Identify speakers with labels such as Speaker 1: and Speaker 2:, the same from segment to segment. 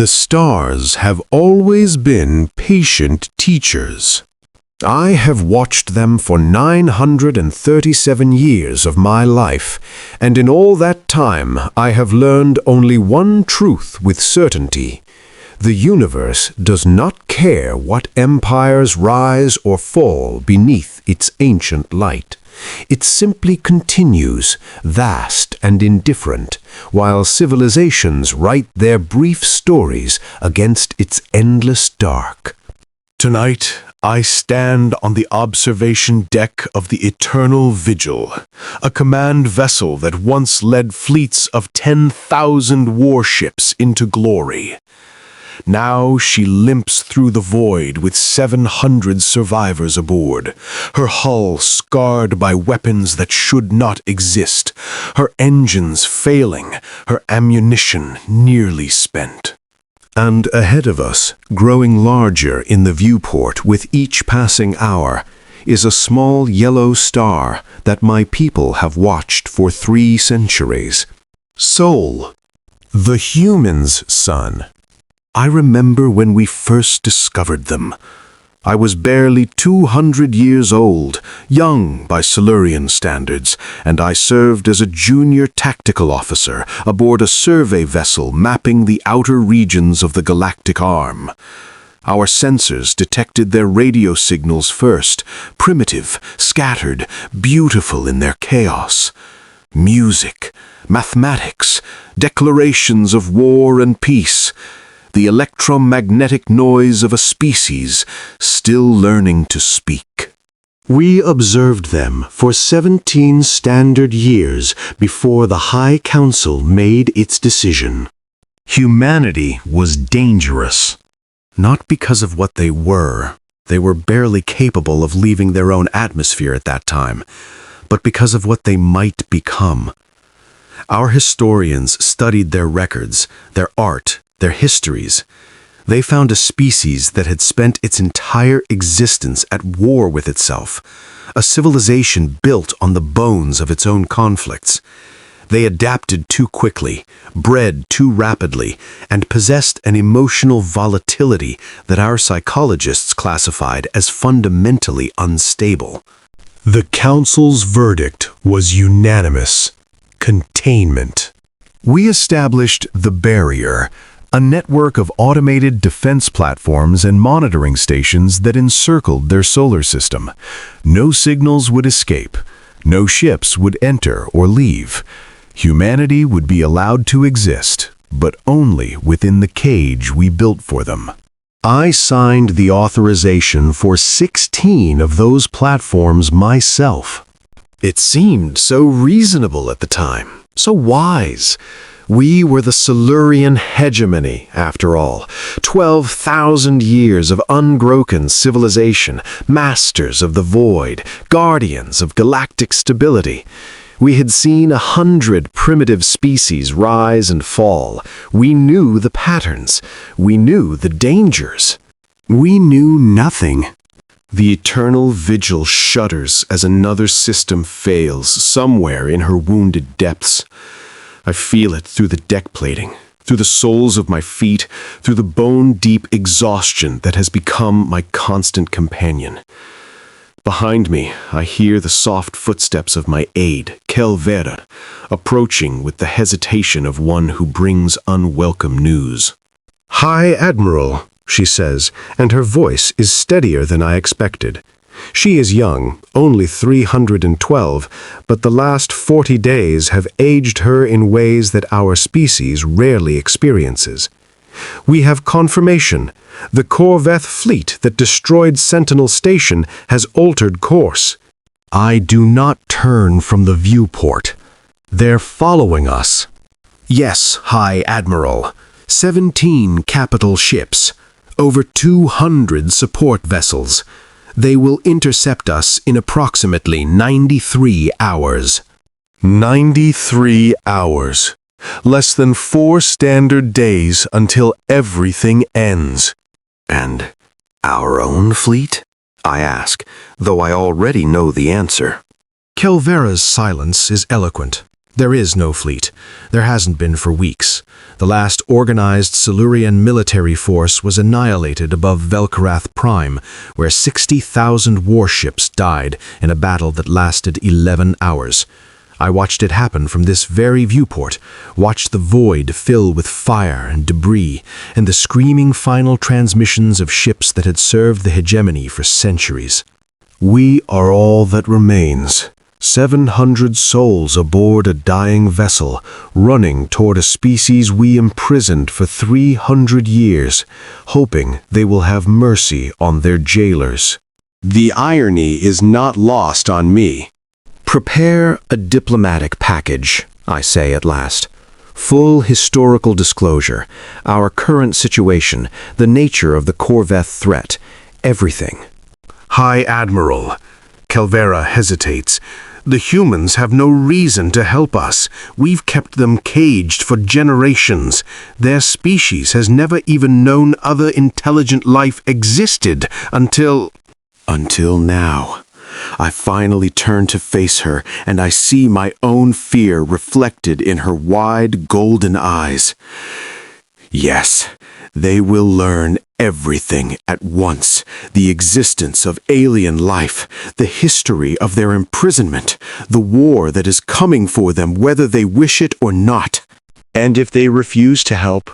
Speaker 1: The stars have always been patient teachers. I have watched them for 937 years of my life, and in all that time I have learned only one truth with certainty. The universe does not care what empires rise or fall beneath its ancient light. It simply continues, vast and indifferent, while civilizations write their brief stories against its endless dark.
Speaker 2: Tonight, I stand on the observation deck of the Eternal Vigil, a command vessel that once led fleets of 10,000 warships into glory. Now she limps through the void with 700 survivors aboard, her hull scarred by weapons that should not exist, her engines failing, her ammunition nearly spent.
Speaker 1: And ahead of us, growing larger in the viewport with each passing hour, is a small yellow star that my people have watched for 3 centuries. Sol, the humans' sun. I remember when we first discovered them. I was barely 200 years old, young by Silurian standards, and I served as a junior tactical officer aboard a survey vessel mapping the outer regions of the galactic arm. Our sensors detected their radio signals first, primitive, scattered, beautiful in their chaos. Music, mathematics, declarations of war and peace. The electromagnetic noise of a species still learning to speak. We observed them for 17 standard years before the High Council made its decision. Humanity was dangerous. Not because of what they were barely capable of leaving their own atmosphere at that time, but because of what they might become. Our historians studied their records, their art, their histories. They found a species that had spent its entire existence at war with itself, a civilization built on the bones of its own conflicts. They adapted too quickly, bred too rapidly, and possessed an emotional volatility that our psychologists classified as fundamentally unstable. The Council's verdict was unanimous: containment. We established the barrier, a network of automated defense platforms and monitoring stations that encircled their solar system. No signals would escape. No ships would enter or leave. Humanity would be allowed to exist, but only within the cage we built for them. I signed the authorization for 16 of those platforms myself. It seemed so reasonable at the time, so wise. We were the Silurian hegemony, after all. 12,000 years of unbroken civilization, masters of the void, guardians of galactic stability. We had seen 100 primitive species rise and fall. We knew the patterns. We knew the dangers. We knew nothing. The Eternal Vigil shudders as another system fails somewhere in her wounded depths. I feel it through the deck plating, through the soles of my feet, through the bone-deep exhaustion that has become my constant companion. Behind me, I hear the soft footsteps of my aide, Kelvera, approaching with the hesitation of one who brings unwelcome news. "High Admiral," she says, and her voice is steadier than I expected. She is young, only 312, but the last 40 days have aged her in ways that our species rarely experiences. We have confirmation. The Corvette fleet that destroyed Sentinel Station has altered course. I do not turn from the viewport. They're following us. Yes, High Admiral. 17 capital ships. Over 200 support vessels. They will intercept us in approximately 93 hours. 93 hours. Less than 4 standard days until everything ends. And our own fleet? I ask, though I already know the answer. Kelvera's silence is eloquent.
Speaker 3: There is no fleet. There hasn't been for weeks. The last organized Silurian military force was annihilated above Velkarath Prime, where 60,000 warships died in a battle that lasted 11 hours. I watched it happen from this very viewport, watched the void fill with fire and debris, and the screaming final transmissions of ships that had served the hegemony for centuries.
Speaker 2: We are all that remains. 700 souls aboard a dying vessel, running toward a species we imprisoned for 300 years, hoping they will have mercy on their jailers.
Speaker 4: The irony is not lost on me.
Speaker 1: Prepare a diplomatic package, I say at last. Full historical disclosure, our current situation, the nature of the Corveth threat, everything.
Speaker 2: High Admiral. Kelvera hesitates. The humans have no reason to help us. We've kept them caged for generations. Their species has never even known other intelligent life existed until
Speaker 4: Now. I finally turn to face her, and I see my own fear reflected in her wide golden eyes. Yes, they will learn everything at once. The existence of alien life, the history of their imprisonment, the war that is coming for them whether they wish it or not. And if they refuse to help?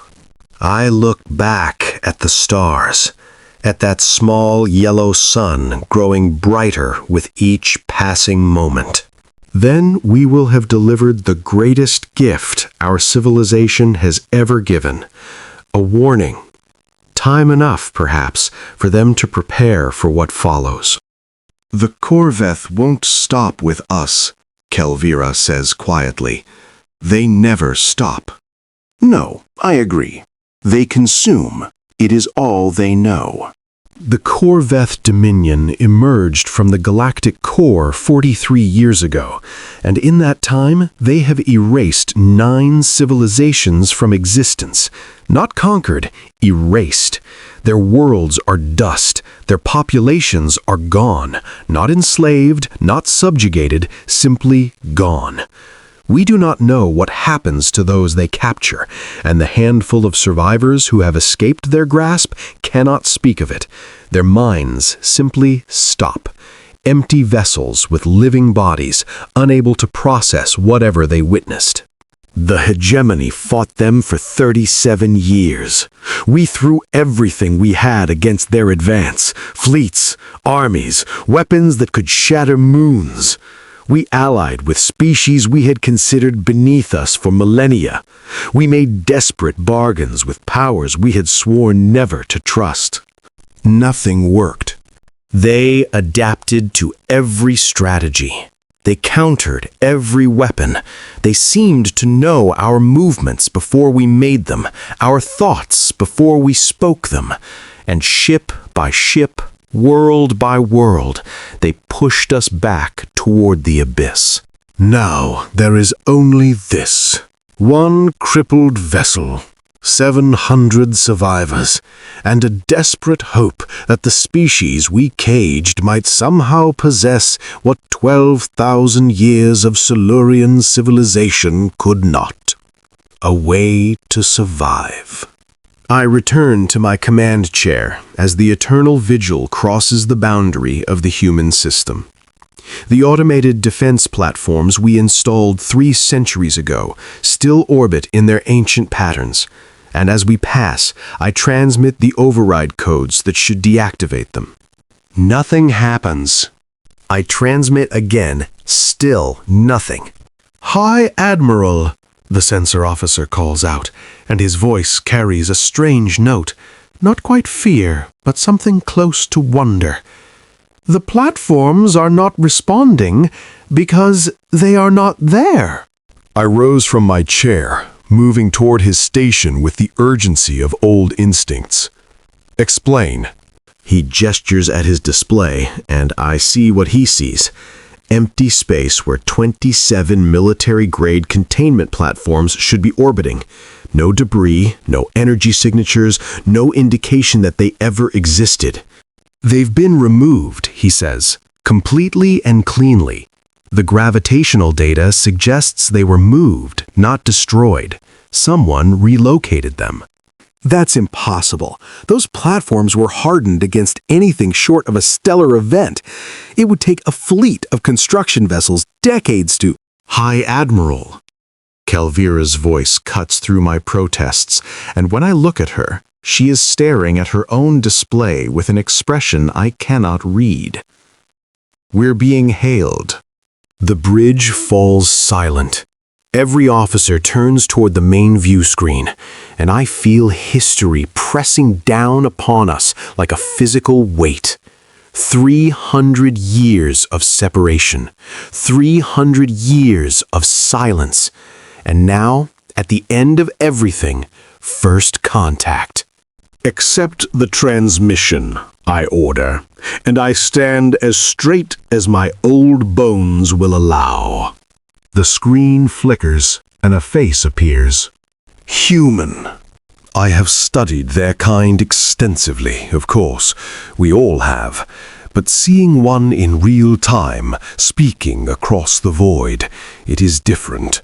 Speaker 1: I look back at the stars, at that small yellow sun growing brighter with each passing moment. Then we will have delivered the greatest gift our civilization has ever given, a warning. Time enough, perhaps, for them to prepare for what follows.
Speaker 5: The Corveth won't stop with us, Kelvera says quietly. They never stop.
Speaker 4: No, I agree. They consume. It is all they know.
Speaker 3: The Corveth Dominion emerged from the galactic core 43 years ago, and in that time they have erased 9 civilizations from existence. Not conquered, erased. Their worlds are dust, their populations are gone, not enslaved, not subjugated, simply gone. We do not know what happens to those they capture, and the handful of survivors who have escaped their grasp cannot speak of it. Their minds simply stop. Empty vessels with living bodies, unable to process whatever they witnessed.
Speaker 4: The hegemony fought them for 37 years. We threw everything we had against their advance, fleets, armies, weapons that could shatter moons. We allied with species we had considered beneath us for millennia. We made desperate bargains with powers we had sworn never to trust. Nothing worked. They adapted to every strategy. They countered every weapon. They seemed to know our movements before we made them, our thoughts before we spoke them. And ship by ship, world by world, they pushed us back toward the abyss.
Speaker 2: now there is only this. One crippled vessel, 700 survivors, and a desperate hope that the species we caged might somehow possess what 12,000 years of Silurian civilization could not. A way to survive.
Speaker 3: I return to my command chair as the eternal vigil crosses the boundary of the human system. The automated defense platforms we installed 3 centuries ago still orbit in their ancient patterns, and as we pass, I transmit the override codes that should deactivate them. Nothing happens. I transmit again, still nothing. "High Admiral," the sensor officer calls out, and his voice carries a strange note, not quite fear, but something close to wonder. "The platforms are not responding because they are not there."
Speaker 2: I rose from my chair, moving toward his station with the urgency of old instincts. "Explain."
Speaker 3: He gestures at his display, and I see what he sees. Empty space where 27 military-grade containment platforms should be orbiting. No debris, no energy signatures, no indication that they ever existed. "They've been removed," he says, "completely and cleanly. The gravitational data suggests they were moved, not destroyed. Someone relocated them.
Speaker 6: That's impossible. Those platforms were hardened against anything short of a stellar event. It would take a fleet of construction vessels decades to—
Speaker 3: High Admiral. Kelvira's voice cuts through my protests, and when I look at her, she is staring at her own display with an expression I cannot read. We're being hailed. The bridge falls silent. Every officer turns toward the main view screen, and I feel history pressing down upon us like a physical weight. 300 years of separation, 300 years of silence, and now, at the end of everything, first contact.
Speaker 2: Accept the transmission, I order, and I stand as straight as my old bones will allow.
Speaker 1: The screen flickers and a face appears.
Speaker 2: Human. I have studied their kind extensively, of course. We all have. But seeing one in real time, speaking across the void, it is different.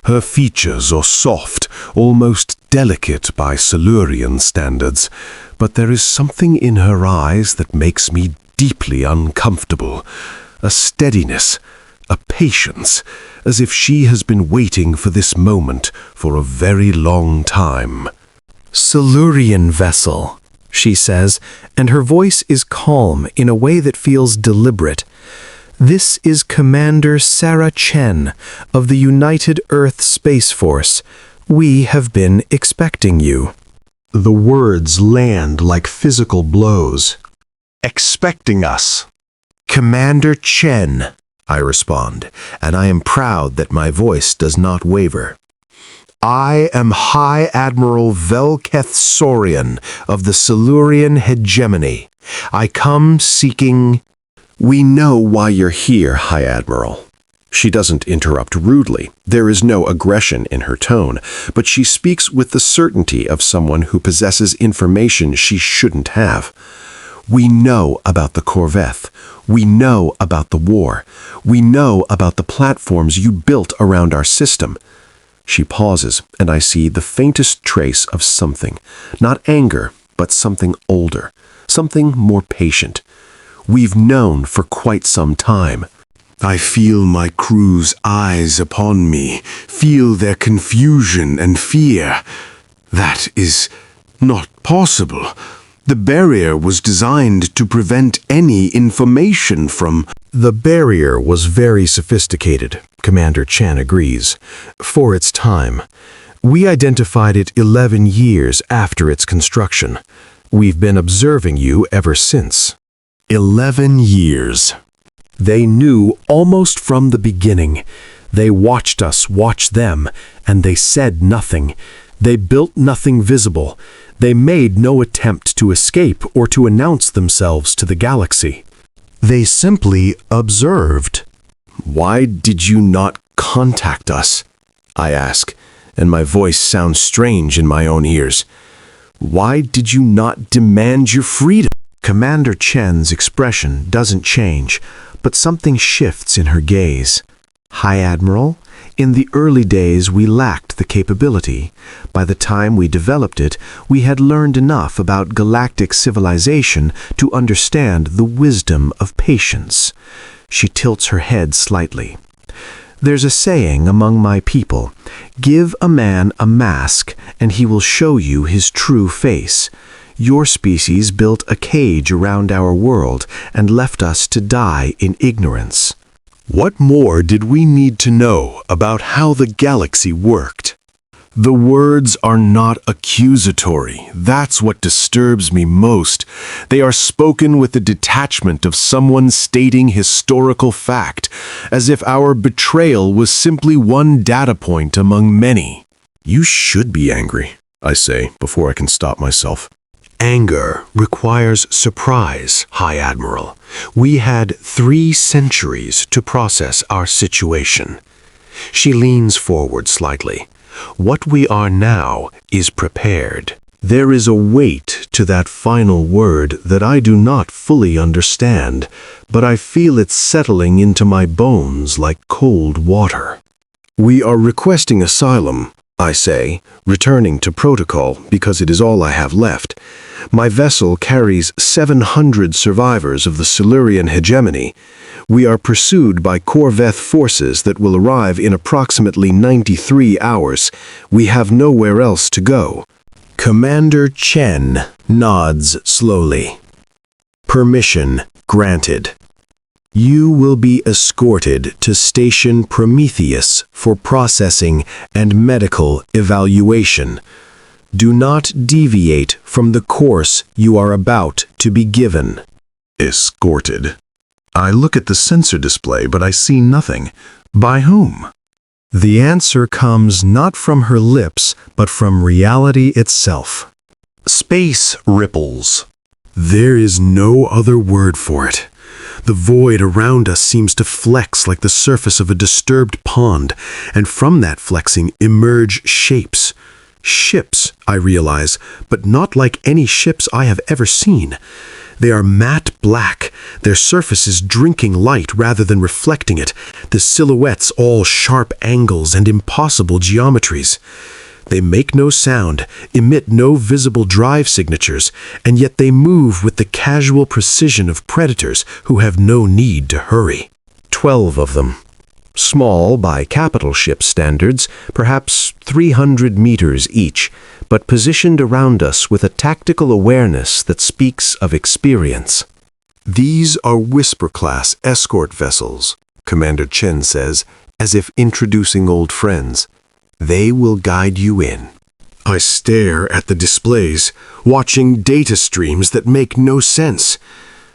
Speaker 2: Her features are soft, almost delicate by Silurian standards, but there is something in her eyes that makes me deeply uncomfortable. A steadiness, a patience, as if she has been waiting for this moment for a very long time.
Speaker 3: Silurian vessel, she says, and her voice is calm in a way that feels deliberate. This is Commander Sarah Chen of the United Earth Space Force. We have been expecting you. The words land like physical blows.
Speaker 1: Expecting us.
Speaker 3: Commander Chen, I respond, and I am proud that my voice does not waver. I am High Admiral Velketh Saurian of the Silurian hegemony. I come seeking—
Speaker 5: We know why you're here, High Admiral.
Speaker 3: She doesn't interrupt rudely. There is no aggression in her tone, but she speaks with the certainty of someone who possesses information she shouldn't have. We know about the Corvette. We know about the war. We know about the platforms you built around our system. She pauses, and I see the faintest trace of something. Not anger, but something older. Something more patient. We've known for quite some time.
Speaker 2: I feel my crew's eyes upon me, feel their confusion and fear. That is not possible. The barrier was designed to prevent any information from—
Speaker 3: The barrier was very sophisticated, Commander Chan agrees, for its time. We identified it 11 years after its construction. We've been observing you ever since. 11 years. They knew almost from the beginning. They watched us watch them, and they said nothing. They built nothing visible. They made no attempt to escape or to announce themselves to the galaxy. They simply observed. Why did you not contact us? I ask, and my voice sounds strange in my own ears. Why did you not demand your freedom? Commander Chen's expression doesn't change, but something shifts in her gaze. High Admiral, in the early days we lacked the capability. By the time we developed it, we had learned enough about galactic civilization to understand the wisdom of patience. She tilts her head slightly. There's a saying among my people, give a man a mask and he will show you his true face. Your species built a cage around our world and left us to die in ignorance.
Speaker 2: What more did we need to know about how the galaxy worked? The words are not accusatory. That's what disturbs me most. They are spoken with the detachment of someone stating historical fact, as if our betrayal was simply one data point among many.
Speaker 3: You should be angry, I say before I can stop myself. Anger requires surprise, High Admiral. We had 3 centuries to process our situation. She leans forward slightly. What we are now is prepared. There is a weight
Speaker 1: to that final word that I do not fully understand, but I feel it settling into my bones like cold water. "We are requesting asylum," I say, returning to protocol because it is all I have left. My vessel carries 700 survivors of the Silurian hegemony. We are pursued by Corveth forces that will arrive in approximately 93 hours. We have nowhere else to go.
Speaker 3: Commander Chen nods slowly. Permission granted. You will be escorted to Station Prometheus for processing and medical evaluation. Do not deviate from the course you are about to be given.
Speaker 5: Escorted. I look at the sensor display, but I see nothing. By whom?
Speaker 1: The answer comes not from her lips, but from reality itself.
Speaker 2: Space ripples. There is no other word for it. The void around us seems to flex like the surface of a disturbed pond, and from that flexing emerge shapes. Ships, I realize, but not like any ships I have ever seen. They are matte black, their surfaces drinking light rather than reflecting it, the silhouettes all sharp angles and impossible geometries. They make no sound, emit no visible drive signatures, and yet they move with the casual precision of predators who have no need to hurry.
Speaker 1: 12 of them. Small by capital ship standards, perhaps 300 meters each, but positioned around us with a tactical awareness that speaks of experience.
Speaker 5: These are Whisper-class escort vessels, Commander Chen says, as if introducing old friends. They will guide you in.
Speaker 2: I stare at the displays, watching data streams that make no sense.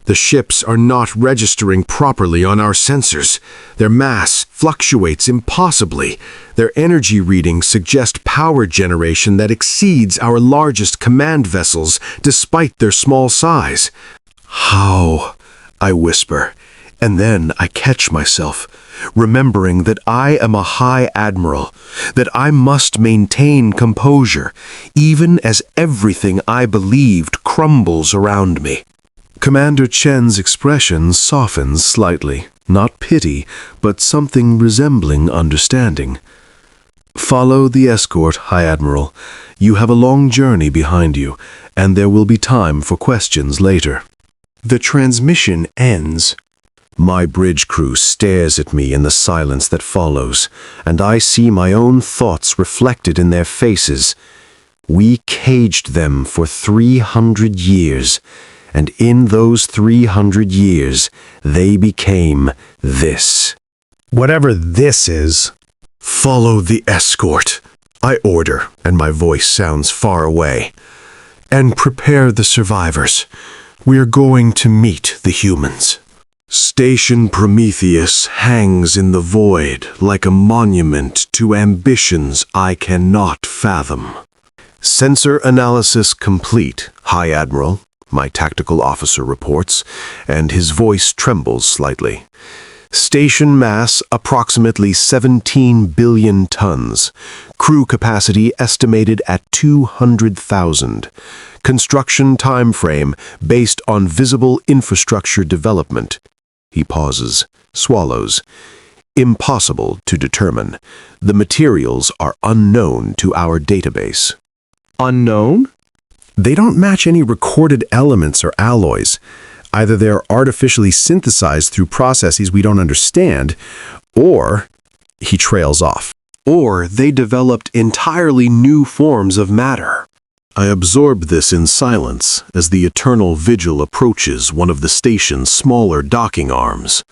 Speaker 2: The ships are not registering properly on our sensors. Their mass fluctuates impossibly. Their energy readings suggest power generation that exceeds our largest command vessels, despite their small size. "How?" I whisper, and then I catch myself, remembering that I am a High Admiral, that I must maintain composure, even as everything I believed crumbles around me.
Speaker 1: Commander Chen's expression softens slightly, not pity, but something resembling understanding. "Follow the escort, High Admiral. You have a long journey behind you, and there will be time for questions later." The transmission ends. My bridge crew stares at me in the silence that follows, and I see my own thoughts reflected in their faces. We caged them for 300 years, and in those 300 years, they became this.
Speaker 3: Whatever this is.
Speaker 2: "Follow the escort," I order, and my voice sounds far away. "And prepare the survivors. We are going to meet the humans." Station Prometheus hangs in the void like a monument to ambitions I cannot fathom.
Speaker 5: Sensor analysis complete, High Admiral, my tactical officer reports, and his voice trembles slightly. Station mass approximately 17 billion tons. Crew capacity estimated at 200,000. Construction time frame based on visible infrastructure development. He pauses, swallows. Impossible to determine. The materials are unknown to our database.
Speaker 3: Unknown? They don't match any recorded elements or alloys. Either they're artificially synthesized through processes we don't understand, or he trails off.
Speaker 1: Or they developed entirely new forms of matter.
Speaker 5: I absorb this in silence as the Eternal Vigil approaches one of the station's smaller docking arms.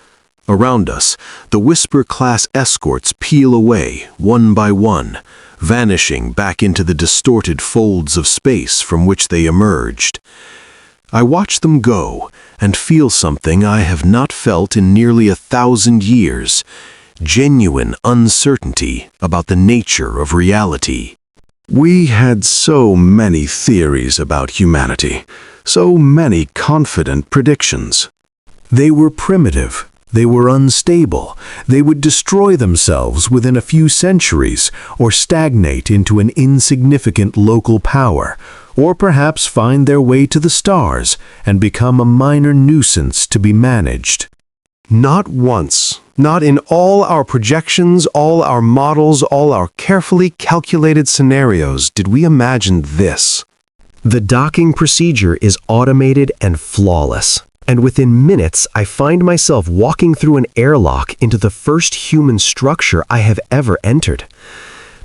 Speaker 5: Around us, the Whisper-class escorts peel away, one by one, vanishing back into the distorted folds of space from which they emerged. I watch them go and feel something I have not felt in nearly 1,000 years, genuine uncertainty about the nature of reality. We had so many theories about humanity, so many confident predictions.
Speaker 1: They were primitive. They were unstable. They would destroy themselves within a few centuries or stagnate into an insignificant local power, or perhaps find their way to the stars and become a minor nuisance to be managed.
Speaker 3: Not once, not in all our projections, all our models, all our carefully calculated scenarios did we imagine this. The docking procedure is automated and flawless, and within minutes I find myself walking through an airlock into the first human structure I have ever entered.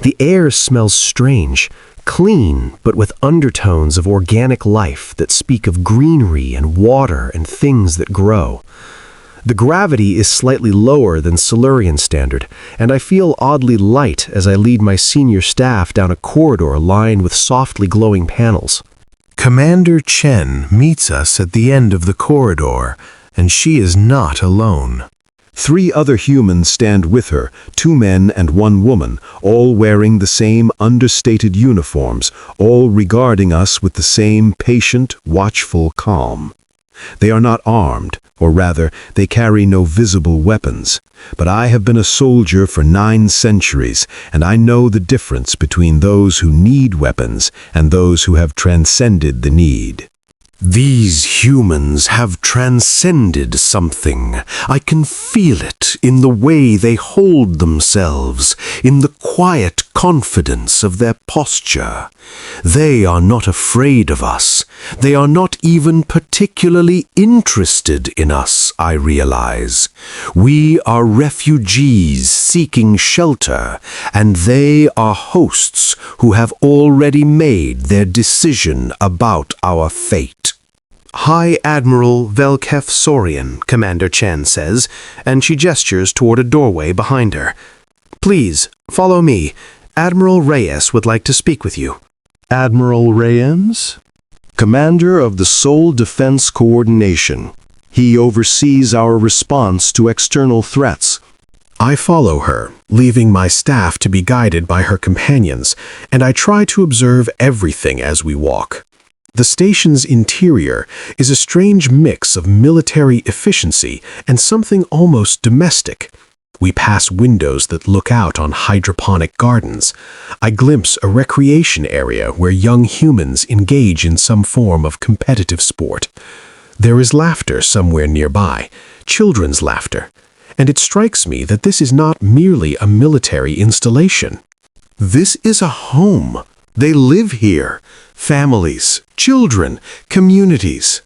Speaker 3: The air smells strange, clean, but with undertones of organic life that speak of greenery and water and things that grow. The gravity is slightly lower than Silurian standard, and I feel oddly light as I lead my senior staff down a corridor lined with softly glowing panels.
Speaker 2: Commander Chen meets us at the end of the corridor, and she is not alone.
Speaker 1: 3 other humans stand with her, 2 men and 1 woman, all wearing the same understated uniforms, all regarding us with the same patient, watchful calm. They are not armed, or rather, they carry no visible weapons. But I have been a soldier for 9 centuries, and I know the difference between those who need weapons and those who have transcended the need.
Speaker 3: These humans have transcended something. I can feel it in the way they hold themselves, in the quiet confidence of their posture. They are not afraid of us. They are not even particularly interested in us, I realize. We are refugees seeking shelter, and they are hosts who have already made their decision about our fate.
Speaker 6: High Admiral Velkef Saurian, Commander Chen says, and she gestures toward a doorway behind her. Please, follow me. Admiral Reyes would like to speak with you.
Speaker 3: Admiral Reyes? Commander of the Seoul Defense Coordination. He oversees our response to external threats. I follow her, leaving my staff to be guided by her companions, and I try to observe everything as we walk. The station's interior is a strange mix of military efficiency and something almost domestic. We pass windows that look out on hydroponic gardens. I glimpse a recreation area where young humans engage in some form of competitive sport. There is laughter somewhere nearby, children's laughter, and it strikes me that this is not merely a military installation. This is a home. They live here. Families, children, communities.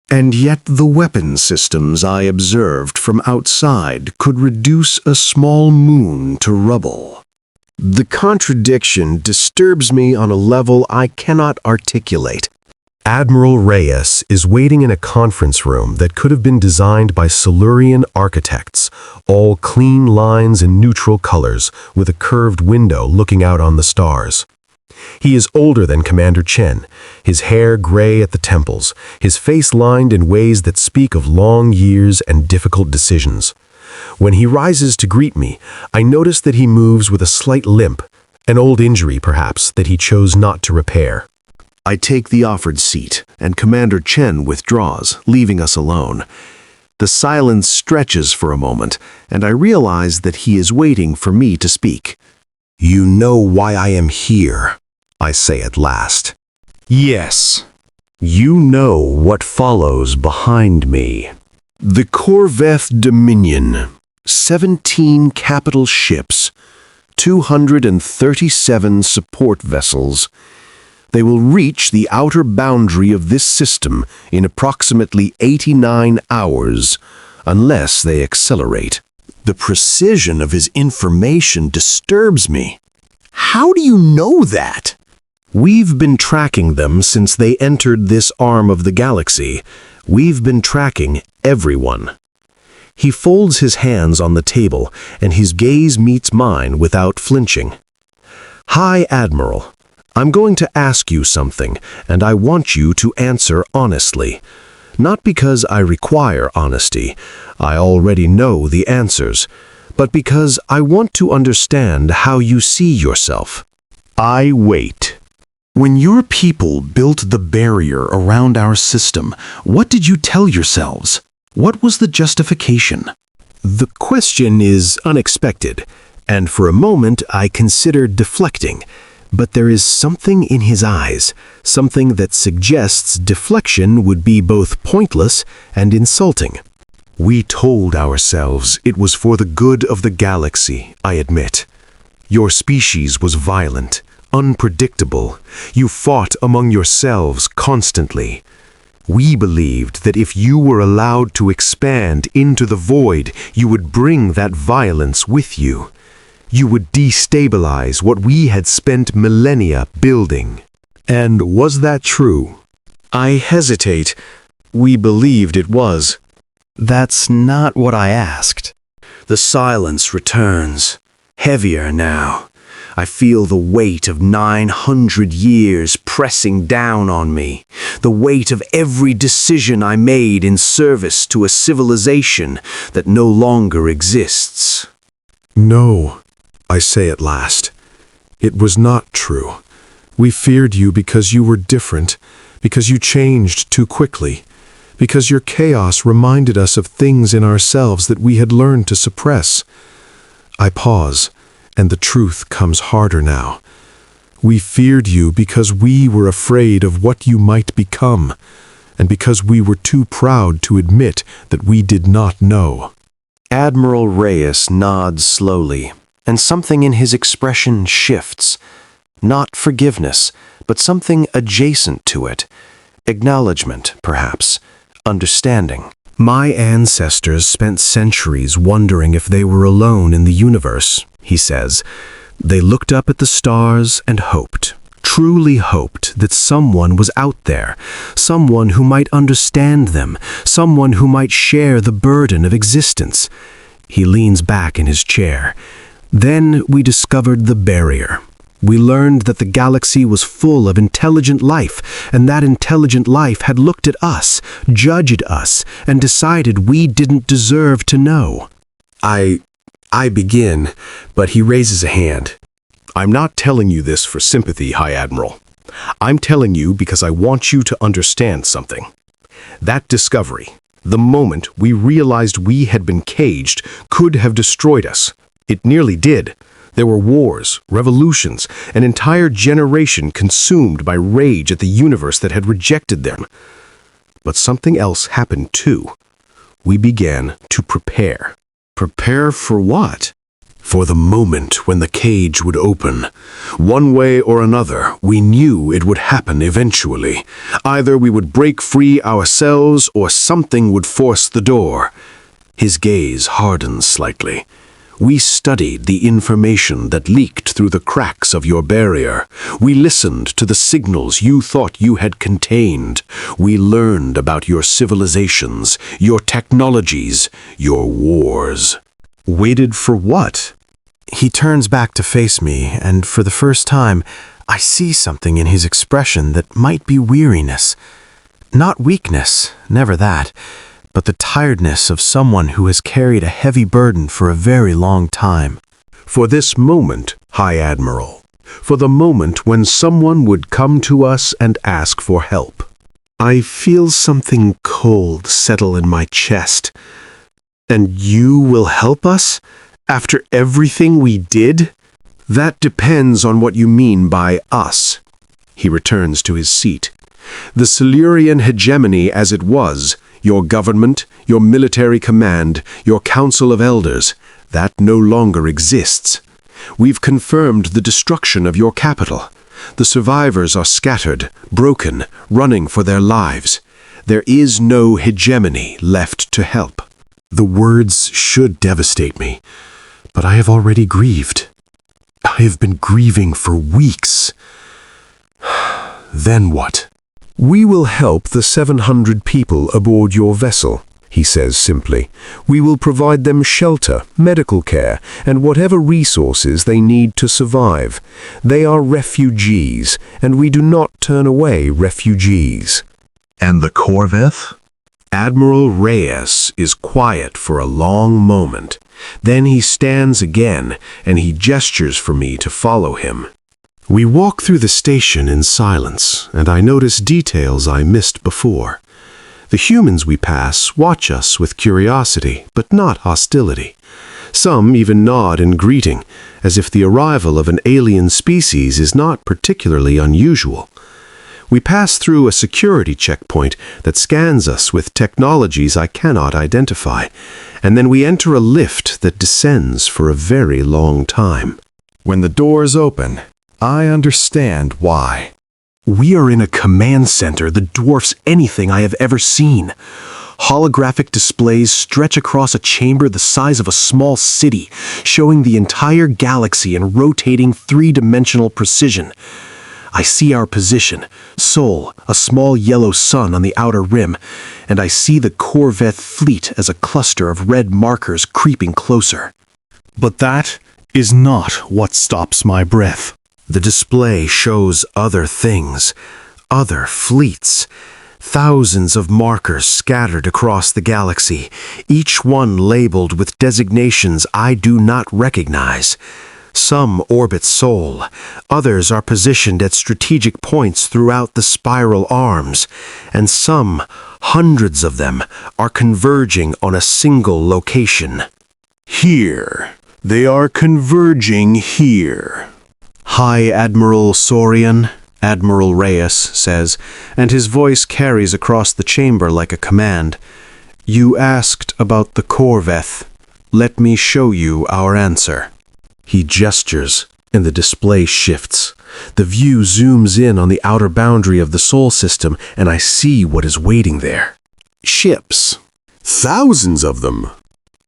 Speaker 3: And yet the weapon systems I observed from outside could reduce a small moon to rubble. The contradiction disturbs me on a level I cannot articulate. Admiral Reyes is waiting in a conference room that could have been designed by Silurian architects, all clean lines and neutral colors, with a curved window looking out on the stars. He is older than Commander Chen, his hair gray at the temples, his face lined in ways that speak of long years and difficult decisions. When he rises to greet me, I notice that he moves with a slight limp, an old injury perhaps that he chose not to repair. I take the offered seat, and Commander Chen withdraws, leaving us alone. The silence stretches for a moment, and I realize that he is waiting for me to speak. "You know why I am here," I say at last.
Speaker 6: Yes.
Speaker 3: "You know what follows behind me. The Corvette Dominion, 17 capital ships, 237 support vessels. They will reach the outer boundary of this system in approximately 89 hours, unless they accelerate." The precision of his information disturbs me. How do you know that? We've been tracking them since they entered this arm of the galaxy. We've been tracking everyone. He folds his hands on the table, and his gaze meets mine without flinching. "High Admiral, I'm going to ask you something, and I want you to answer honestly. Not because I require honesty, I already know the answers, but because I want to understand how you see yourself." I wait. "When your people built the barrier around our system, what did you tell yourselves? What was the justification?" The question is unexpected, and for a moment I consider deflecting. but there is something in his eyes, something that suggests deflection would be both pointless and insulting.
Speaker 1: We told ourselves it was for the good of the galaxy, I admit. Your species was violent, unpredictable. You fought among yourselves constantly. We believed that if you were allowed to expand into the void, you would bring that violence with you. You would destabilize what we had spent millennia building.
Speaker 2: And was that true?
Speaker 1: I hesitate. We believed it was.
Speaker 3: That's not what I asked. The silence returns, heavier now. I feel the weight of 900 years pressing down on me, the weight of every decision I made in service to a civilization that no longer exists.
Speaker 1: No, I say at last. It was not true. We feared you because you were different, because you changed too quickly, because your chaos reminded us of things in ourselves that we had learned to suppress. I pause, and the truth comes harder now. We feared you because we were afraid of what you might become, and because we were too proud to admit that we did not know.
Speaker 3: Admiral Reyes nods slowly, and something in his expression shifts. Not forgiveness, but something adjacent to it. Acknowledgement, perhaps. Understanding. My ancestors spent centuries wondering if they were alone in the universe, he says. They looked up at the stars and hoped, truly hoped that someone was out there, someone who might understand them, someone who might share the burden of existence. He leans back in his chair. Then we discovered the barrier. We learned that the galaxy was full of intelligent life, and that intelligent life had looked at us, judged us, and decided we didn't deserve to know.
Speaker 1: I begin, but he raises a hand. I'm not telling you this for sympathy, High Admiral. I'm telling you because I want you to understand something. That discovery, the moment we realized we had been caged, could have destroyed us. It nearly did. There were wars, revolutions, an entire generation consumed by rage at the universe that had rejected them. But something else happened too. We began to prepare. Prepare for what? For the moment when the cage would open. One way or another, we knew it would happen eventually. Either we would break free ourselves or something would force the door. His gaze hardens slightly. We studied the information that leaked through the cracks of your barrier. We listened to the signals you thought you had contained. We learned about your civilizations, your technologies, your wars.
Speaker 3: Waited for what? He turns back to face me, and for the first time, I see something in his expression that might be weariness. Not weakness, never that, but the tiredness of someone who has carried a heavy burden for a very long time.
Speaker 1: For this moment, High Admiral, for the moment when someone would come to us and ask for help. I feel something cold settle in my chest. And you will help us? After everything we did? That depends on what you mean by us. He returns to his seat. The Silurian hegemony as it was, your government, your military command, your council of elders, that no longer exists. We've confirmed the destruction of your capital. The survivors are scattered, broken, running for their lives. There is no hegemony left to help. The words should devastate me, but I have already grieved. I have been grieving for weeks. Then what? We will help the 700 people aboard your vessel, he says simply. We will provide them shelter, medical care, and whatever resources they need to survive. They are refugees, and we do not turn away refugees.
Speaker 5: And the Corvette?
Speaker 1: Admiral Reyes is quiet for a long moment. Then he stands again, and he gestures for me to follow him. We walk through the station in silence, and I notice details I missed before. The humans we pass watch us with curiosity, but not hostility.
Speaker 3: Some even nod in greeting, as if the arrival of an alien species is not particularly unusual. We pass through a security checkpoint that scans us with technologies I cannot identify, and then we enter a lift that descends for a very long time.
Speaker 2: When the doors open, I understand why.
Speaker 3: We are in a command center that dwarfs anything I have ever seen. Holographic displays stretch across a chamber the size of a small city, showing the entire galaxy in rotating three-dimensional precision. I see our position, Sol, a small yellow sun on the outer rim, and I see the Corvette fleet as a cluster of red markers creeping closer.
Speaker 2: But that is not what stops my breath.
Speaker 3: The display shows other things, other fleets. Thousands of markers scattered across the galaxy, each one labeled with designations I do not recognize. Some orbit Sol, others are positioned at strategic points throughout the spiral arms, and some, hundreds of them, are converging on a single location.
Speaker 2: Here. They are converging here.
Speaker 3: High Admiral Saurian, Admiral Reyes says, and his voice carries across the chamber like a command. You asked about the Corvette. Let me show you our answer. He gestures, and the display shifts. The view zooms in on the outer boundary of the Sol system, and I see what is waiting there. Ships. Thousands of them.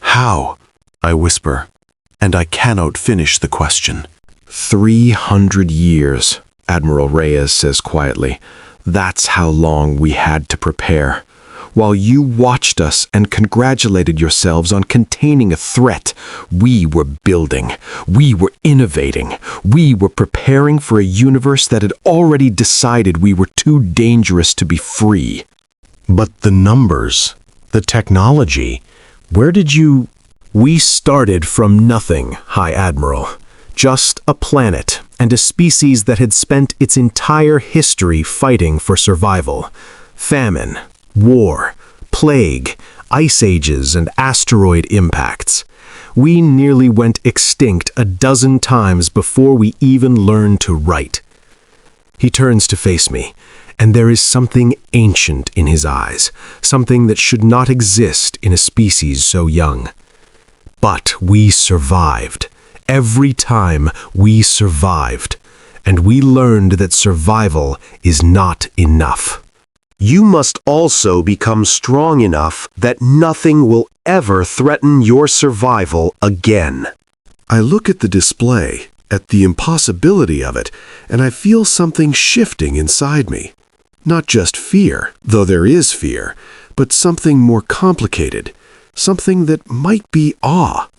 Speaker 3: How? I whisper, and I cannot finish the question. 300 years, Admiral Reyes says quietly. That's how long we had to prepare. While you watched us and congratulated yourselves on containing a threat, we were building, we were innovating, we were preparing for a universe that had already decided we were too dangerous to be free. But the numbers, the technology, where did you... We started from nothing, High Admiral. Just a planet and a species that had spent its entire history fighting for survival. Famine, war, plague, ice ages, and asteroid impacts. We nearly went extinct a dozen times before we even learned to write. He turns to face me, and there is something ancient in his eyes, something that should not exist in a species so young. But we survived. Every time we survived, and we learned that survival is not enough. You must also become strong enough that nothing will ever threaten your survival again. I look at the display, at the impossibility of it, and I feel something shifting inside me. Not just fear, though there is fear, but something more complicated, something that might be awe.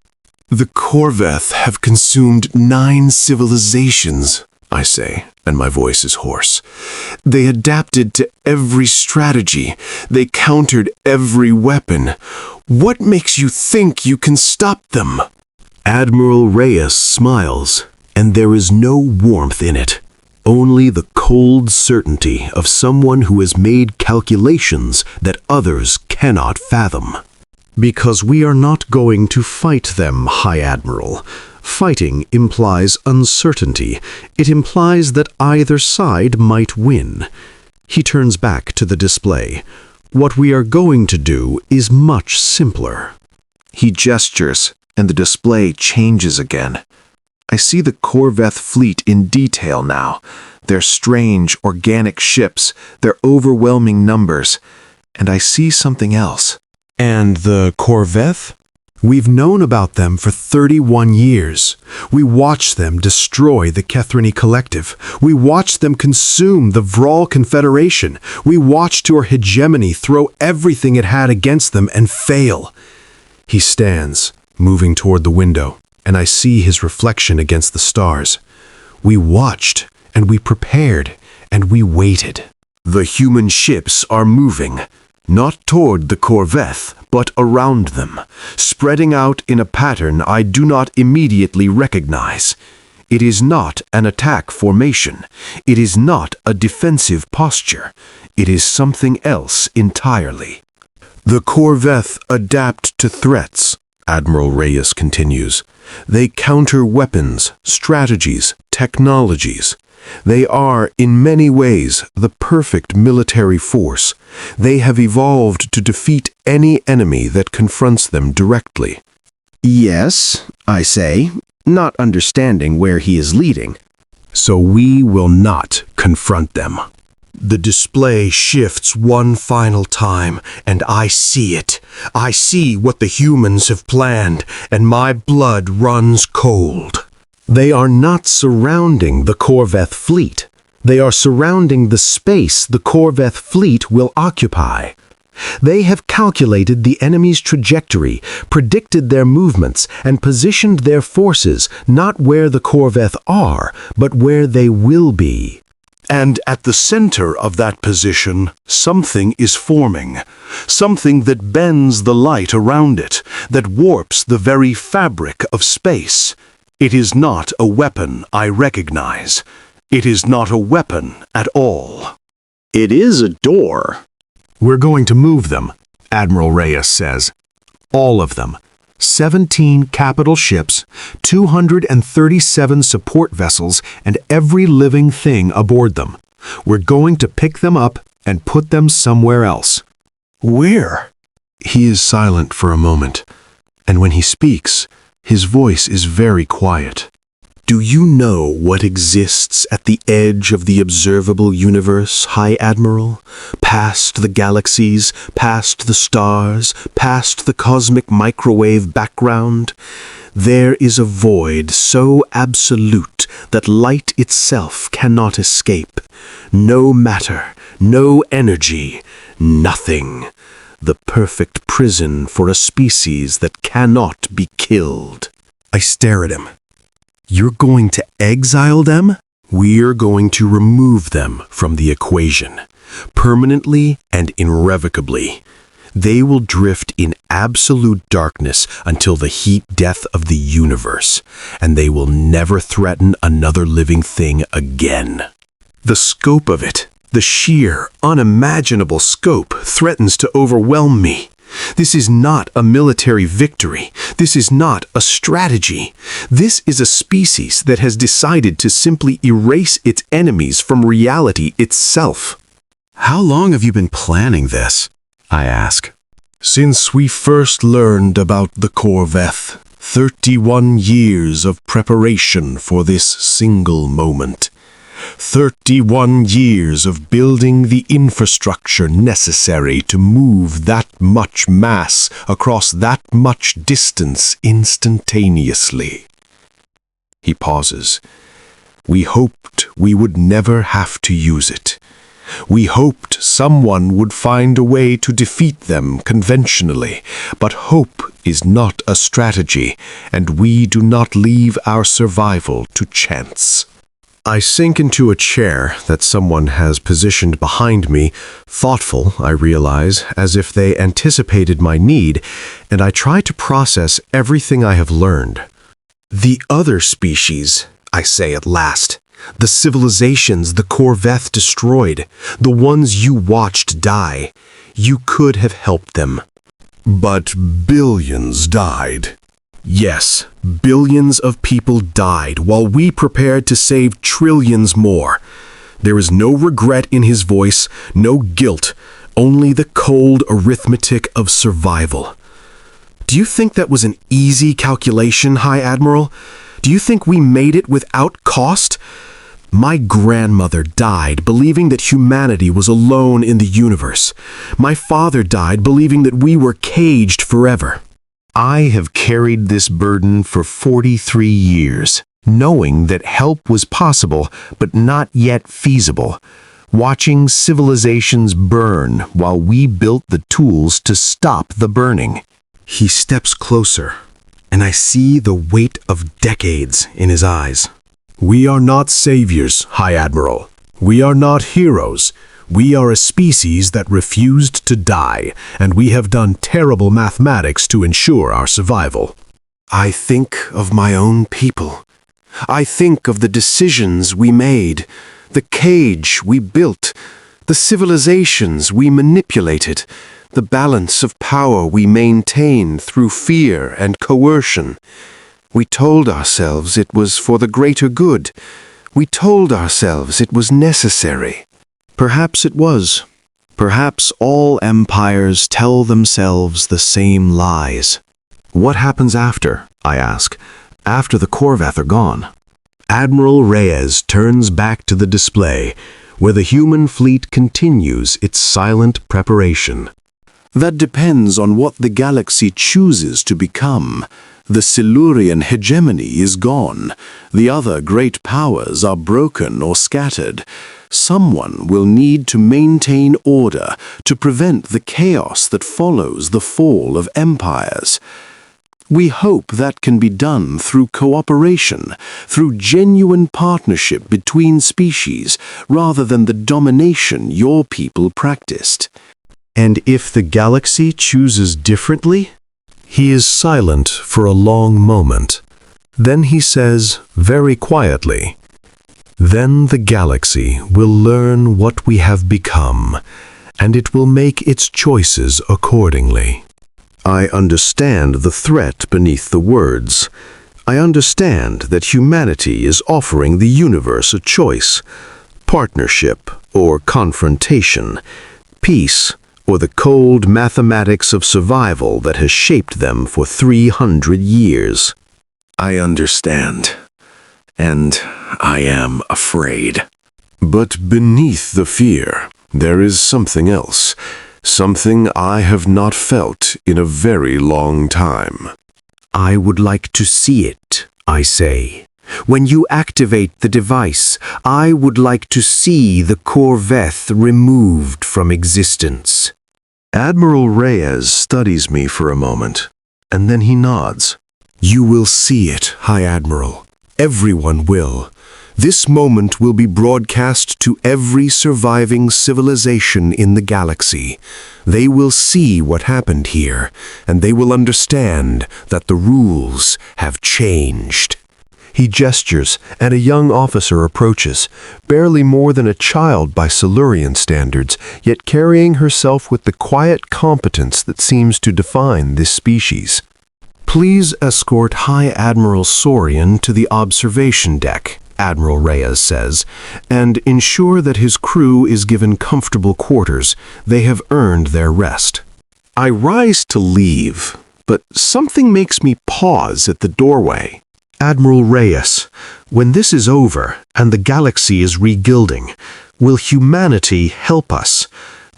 Speaker 3: The Corvette have consumed 9 civilizations, I say, and my voice is hoarse. They adapted to every strategy. They countered every weapon. What makes you think you can stop them? Admiral Reyes smiles, and there is no warmth in it. Only the cold certainty of someone who has made calculations that others cannot fathom. Because we are not going to fight them, High Admiral. Fighting implies uncertainty. It implies that either side might win. He turns back to the display. What we are going to do is much simpler. He gestures, and the display changes again. I see the Corvette fleet in detail now. Their strange, organic ships, their overwhelming numbers. And I see something else. And the Corvette? We've known about them for 31 years. We watched them destroy the Kelan Collective. We watched them consume the Vorath Confederation. We watched your hegemony throw everything it had against them and fail. He stands, moving toward the window, and I see his reflection against the stars. We watched, and we prepared, and we waited. The human ships are moving. Not toward the Corvette, but around them, spreading out in a pattern I do not immediately recognize. It is not an attack formation. It is not a defensive posture. It is something else entirely. The Corvette adapt to threats,
Speaker 1: Admiral Reyes continues. They counter weapons, strategies, technologies. They are, in many ways, the perfect military force. They have evolved to defeat any enemy that confronts them directly.
Speaker 3: Yes, I say, not understanding where he is leading.
Speaker 6: So we will not confront them. The display shifts one final time, and I see it. I see what the humans have planned, and my blood runs cold. They are not surrounding the Corveth fleet. They are surrounding the space the Corveth fleet will occupy. They have calculated the enemy's trajectory, predicted their movements, and positioned their forces not where the Corveth are, but where they will be.
Speaker 2: And at the center of that position, something is forming. Something that bends the light around it, that warps the very fabric of space. It is not a weapon I recognize. It is not a weapon at all.
Speaker 5: It is a door.
Speaker 6: We're going to move them, Admiral Reyes says. All of them. 17 capital ships, 237 support vessels, and every living thing aboard them. We're going to pick them up and put them somewhere else.
Speaker 2: Where?
Speaker 1: He is silent for a moment, and when he speaks, his voice is very quiet.
Speaker 3: Do you know what exists at the edge of the observable universe, High Admiral? Past the galaxies, past the stars, past the cosmic microwave background? There is a void so absolute that light itself cannot escape. No matter, no energy, nothing. The perfect prison for a species that cannot be killed.
Speaker 6: I stare at him. You're going to exile them? We're going to remove them from the equation, permanently and irrevocably. They will drift in absolute darkness until the heat death of the universe, and they will never threaten another living thing again. The scope of it, the sheer, unimaginable scope, threatens to overwhelm me. This is not a military victory. This is not a strategy. This is a species that has decided to simply erase its enemies from reality itself. How long have you been planning this? I ask.
Speaker 2: Since we first learned about the Corveth, 31 years of preparation for this single moment. 31 years of building the infrastructure necessary to move that much mass across that much distance instantaneously. He pauses. We hoped we would never have to use it. We hoped someone would find a way to defeat them conventionally, but hope is not a strategy, and we do not leave our survival to chance.
Speaker 6: I sink into a chair that someone has positioned behind me, thoughtful, I realize, as if they anticipated my need, and I try to process everything I have learned. The other species, I say at last, the civilizations the Corveth destroyed, the ones you watched die, you could have helped them.
Speaker 2: But billions died.
Speaker 6: Yes, billions of people died while we prepared to save trillions more. There is no regret in his voice, no guilt, only the cold arithmetic of survival. Do you think that was an easy calculation, High Admiral? Do you think we made it without cost? My grandmother died believing that humanity was alone in the universe. My father died believing that we were caged forever. I have carried this burden for 43 years, knowing that help was possible, but not yet feasible, watching civilizations burn while we built the tools to stop the burning. He steps closer, and I see the weight of decades in his eyes.
Speaker 2: We are not saviors, High Admiral. We are not heroes. We are a species that refused to die, and we have done terrible mathematics to ensure our survival.
Speaker 6: I think of my own people. I think of the decisions we made, the cage we built, the civilizations we manipulated,
Speaker 1: the balance of power we maintained through fear and coercion. We told ourselves it was for the greater good. We told ourselves it was necessary.
Speaker 3: Perhaps it was. Perhaps all empires tell themselves the same lies. What happens after, I ask, after the Corvath are gone? Admiral Reyes turns back to the display, where the human fleet continues its silent preparation.
Speaker 5: That depends on what the galaxy chooses to become. The Silurian hegemony is gone. The other great powers are broken or scattered. Someone will need to maintain order to prevent the chaos that follows the fall of empires. We hope that can be done through cooperation, through genuine partnership between species, rather than the domination your people practiced.
Speaker 3: And if the galaxy chooses differently? He is silent for a long moment. Then he says, very quietly, "Then the galaxy will learn what we have become, and it will make its choices accordingly." I understand the threat beneath the words. I understand that humanity is offering the universe a choice: partnership or confrontation, peace or the cold mathematics of survival that has shaped them for 300 years.
Speaker 5: I understand, and I am afraid.
Speaker 1: But beneath the fear, there is something else. Something I have not felt in a very long time.
Speaker 3: I would like to see it, I say. When you activate the device, I would like to see the Corveth removed from existence.
Speaker 1: Admiral Reyes studies me for a moment, and then he nods.
Speaker 3: You will see it, High Admiral. Everyone will. This moment will be broadcast to every surviving civilization in the galaxy. They will see what happened here, and they will understand that the rules have changed. He gestures, and a young officer approaches, barely more than a child by Silurian standards, yet carrying herself with the quiet competence that seems to define this species. Please escort High Admiral Saurian to the observation deck, Admiral Reyes says, and ensure that his crew is given comfortable quarters. They have earned their rest. I rise to leave, but something makes me pause at the doorway. Admiral Reyes, when this is over and the galaxy is regilding, will humanity help us?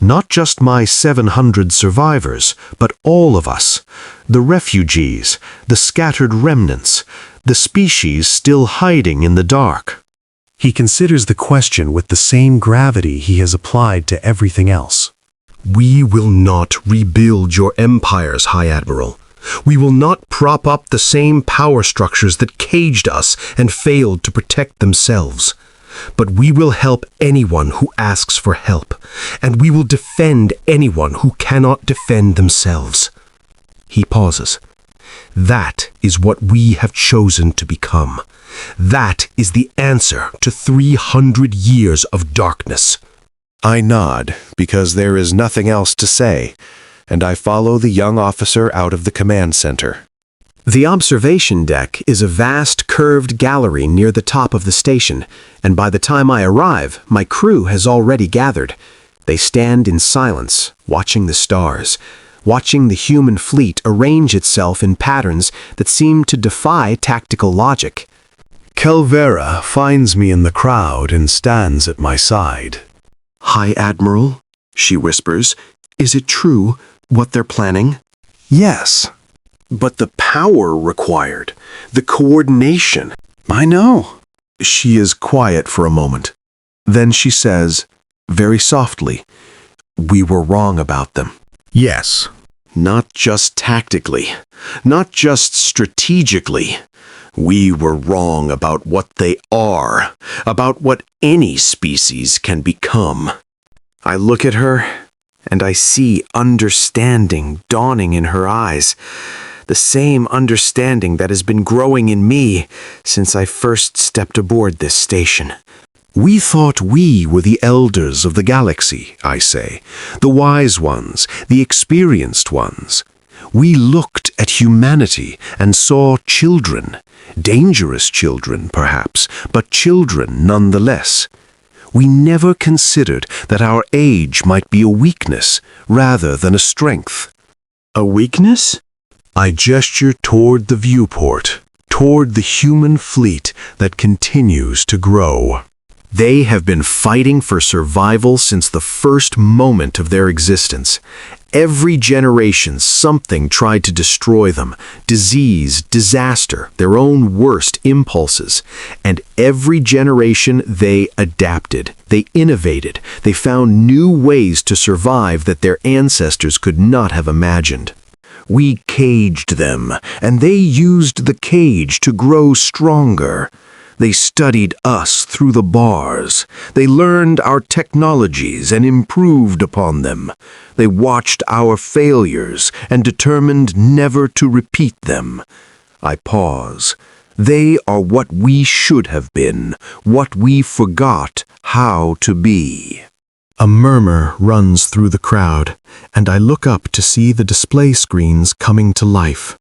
Speaker 3: Not just my 700 survivors, but all of us. The refugees, the scattered remnants, the species still hiding in the dark. He considers the question with the same gravity he has applied to everything else. We will not rebuild your empires, High Admiral. We will not prop up the same power structures that caged us and failed to protect themselves. But we will help anyone who asks for help, and we will defend anyone who cannot defend themselves. He pauses. That is what we have chosen to become. That is the answer to 300 years of darkness. I nod, because there is nothing else to say, and I follow the young officer out of the command center. The observation deck is a vast curved gallery near the top of the station, and by the time I arrive, my crew has already gathered. They stand in silence, watching the stars, watching the human fleet arrange itself in patterns that seem to defy tactical logic. Kelvera finds me in the crowd and stands at my side.
Speaker 1: High Admiral, she whispers, is it true what they're planning?
Speaker 3: Yes.
Speaker 1: But the power required, the coordination.
Speaker 3: I know.
Speaker 1: She is quiet for a moment. Then she says, very softly, we were wrong about them.
Speaker 3: Yes.
Speaker 1: Not just tactically, not just strategically. We were wrong about what they are, about what any species can become. I look at her, and I see understanding dawning in her eyes. The same understanding that has been growing in me since I first stepped aboard this station. We thought we were the elders of the galaxy, I say, the wise ones, the experienced ones. We looked at humanity and saw children, dangerous children perhaps, but children nonetheless. We never considered that our age might be a weakness rather than a strength.
Speaker 3: A weakness?
Speaker 1: I gesture toward the viewport, toward the human fleet that continues to grow.
Speaker 3: They have been fighting for survival since the first moment of their existence. Every generation something tried to destroy them. Disease, disaster, their own worst impulses. And every generation they adapted, they innovated, they found new ways to survive that their ancestors could not have imagined.
Speaker 1: We caged them, and they used the cage to grow stronger. They studied us through the bars. They learned our technologies and improved upon them. They watched our failures and determined never to repeat them. I pause. They are what we should have been, what we forgot how to be.
Speaker 3: A murmur runs through the crowd, and I look up to see the display screens coming to life.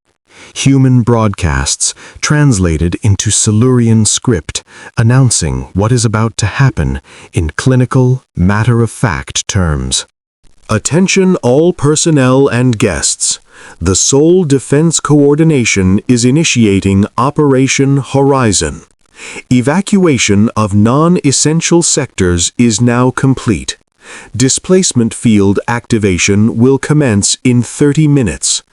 Speaker 3: Human broadcasts translated into Silurian script, announcing what is about to happen in clinical, matter-of-fact terms.
Speaker 2: Attention all personnel and guests. The Sol Defense Coordination is initiating Operation Horizon. Evacuation of non-essential sectors is now complete. Displacement field activation will commence in 30 minutes.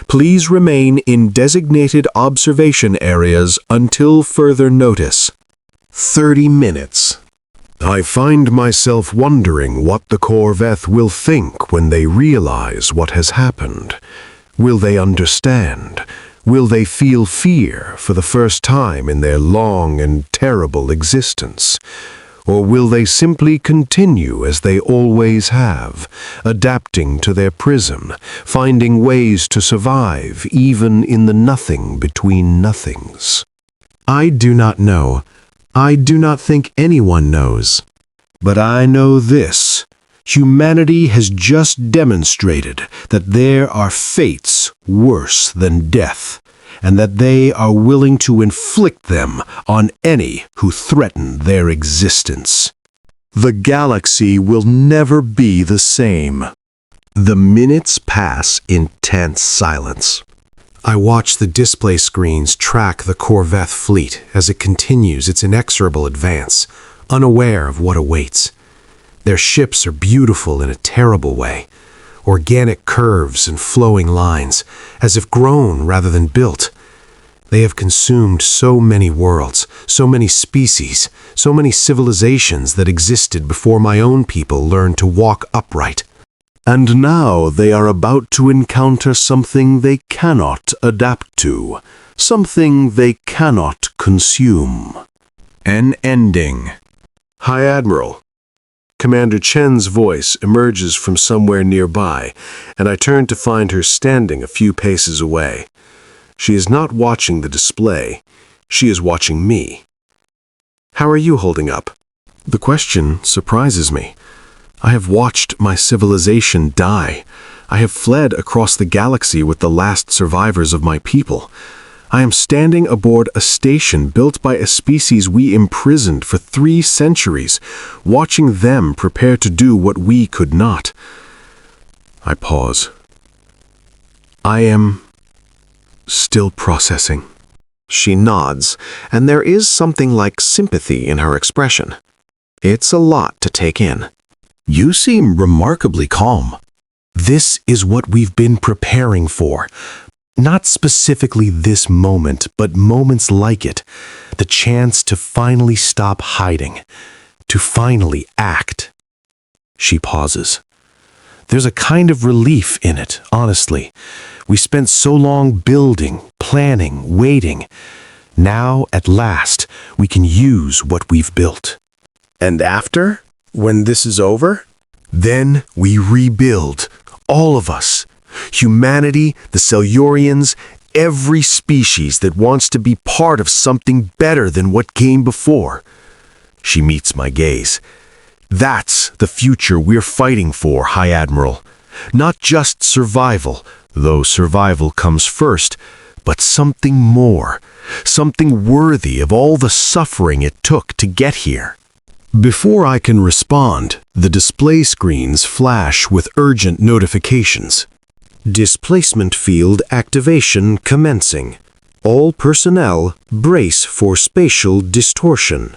Speaker 2: Please remain in designated observation areas until further notice.
Speaker 1: 30 minutes. I find myself wondering what the Corvette will think when they realize what has happened. Will they understand? Will they feel fear for the first time in their long and terrible existence? Or will they simply continue as they always have, adapting to their prison, finding ways to survive even in the nothing between nothings?
Speaker 3: I do not know. I do not think anyone knows.
Speaker 1: But I know this. Humanity has just demonstrated that there are fates worse than death, and that they are willing to inflict them on any who threaten their existence.
Speaker 5: The galaxy will never be the same.
Speaker 1: The minutes pass in tense silence.
Speaker 3: I watch the display screens track the Corvette fleet as it continues its inexorable advance, unaware of what awaits. Their ships are beautiful in a terrible way. Organic curves and flowing lines, as if grown rather than built. They have consumed so many worlds, so many species, so many civilizations that existed before my own people learned to walk upright.
Speaker 5: And now they are about to encounter something they cannot adapt to, something they cannot consume.
Speaker 2: An ending.
Speaker 1: Hi, Admiral. Commander Chen's voice emerges from somewhere nearby, and I turn to find her standing a few paces away. She is not watching the display. She is watching me. How are you holding up? The question surprises me. I have watched my civilization die. I have fled across the galaxy with the last survivors of my people. I am standing aboard a station built by a species we imprisoned for 3 centuries, watching them prepare to do what we could not. I pause. I am still processing. She nods, and there is something like sympathy in her expression. It's a lot to take in.
Speaker 5: You seem remarkably calm.
Speaker 3: This is what we've been preparing for. Not specifically this moment, but moments like it. The chance to finally stop hiding. To finally act. She pauses. There's a kind of relief in it, honestly. We spent so long building, planning, waiting. Now, at last, we can use what we've built.
Speaker 6: And after? When this is over?
Speaker 3: Then we rebuild, all of us. Humanity, the Silurians, every species that wants to be part of something better than what came before. She meets my gaze. That's the future we're fighting for, High Admiral. Not just survival, though survival comes first, but something more, something worthy of all the suffering it took to get here. Before I can respond, the display screens flash with urgent notifications. Displacement field activation commencing. All personnel brace for spatial distortion.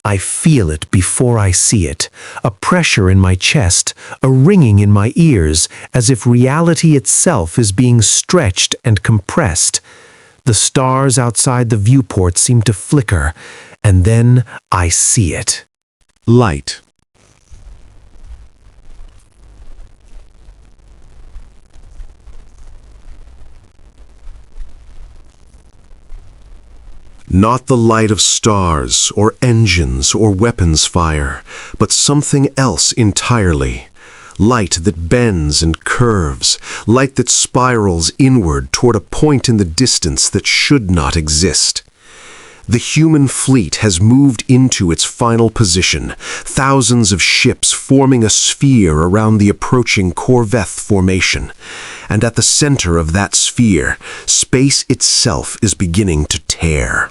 Speaker 3: I feel it before I see it, a pressure in my chest, a ringing in my ears, as if reality itself is being stretched and compressed. The stars outside the viewport seem to flicker, and then I see it. Light. Not the light of stars or engines or weapons fire, but something else entirely. Light that bends and curves, light that spirals inward toward a point in the distance that should not exist. The human fleet has moved into its final position, thousands of ships forming a sphere around the approaching Corvette formation. And at the center of that sphere, space itself is beginning to tear.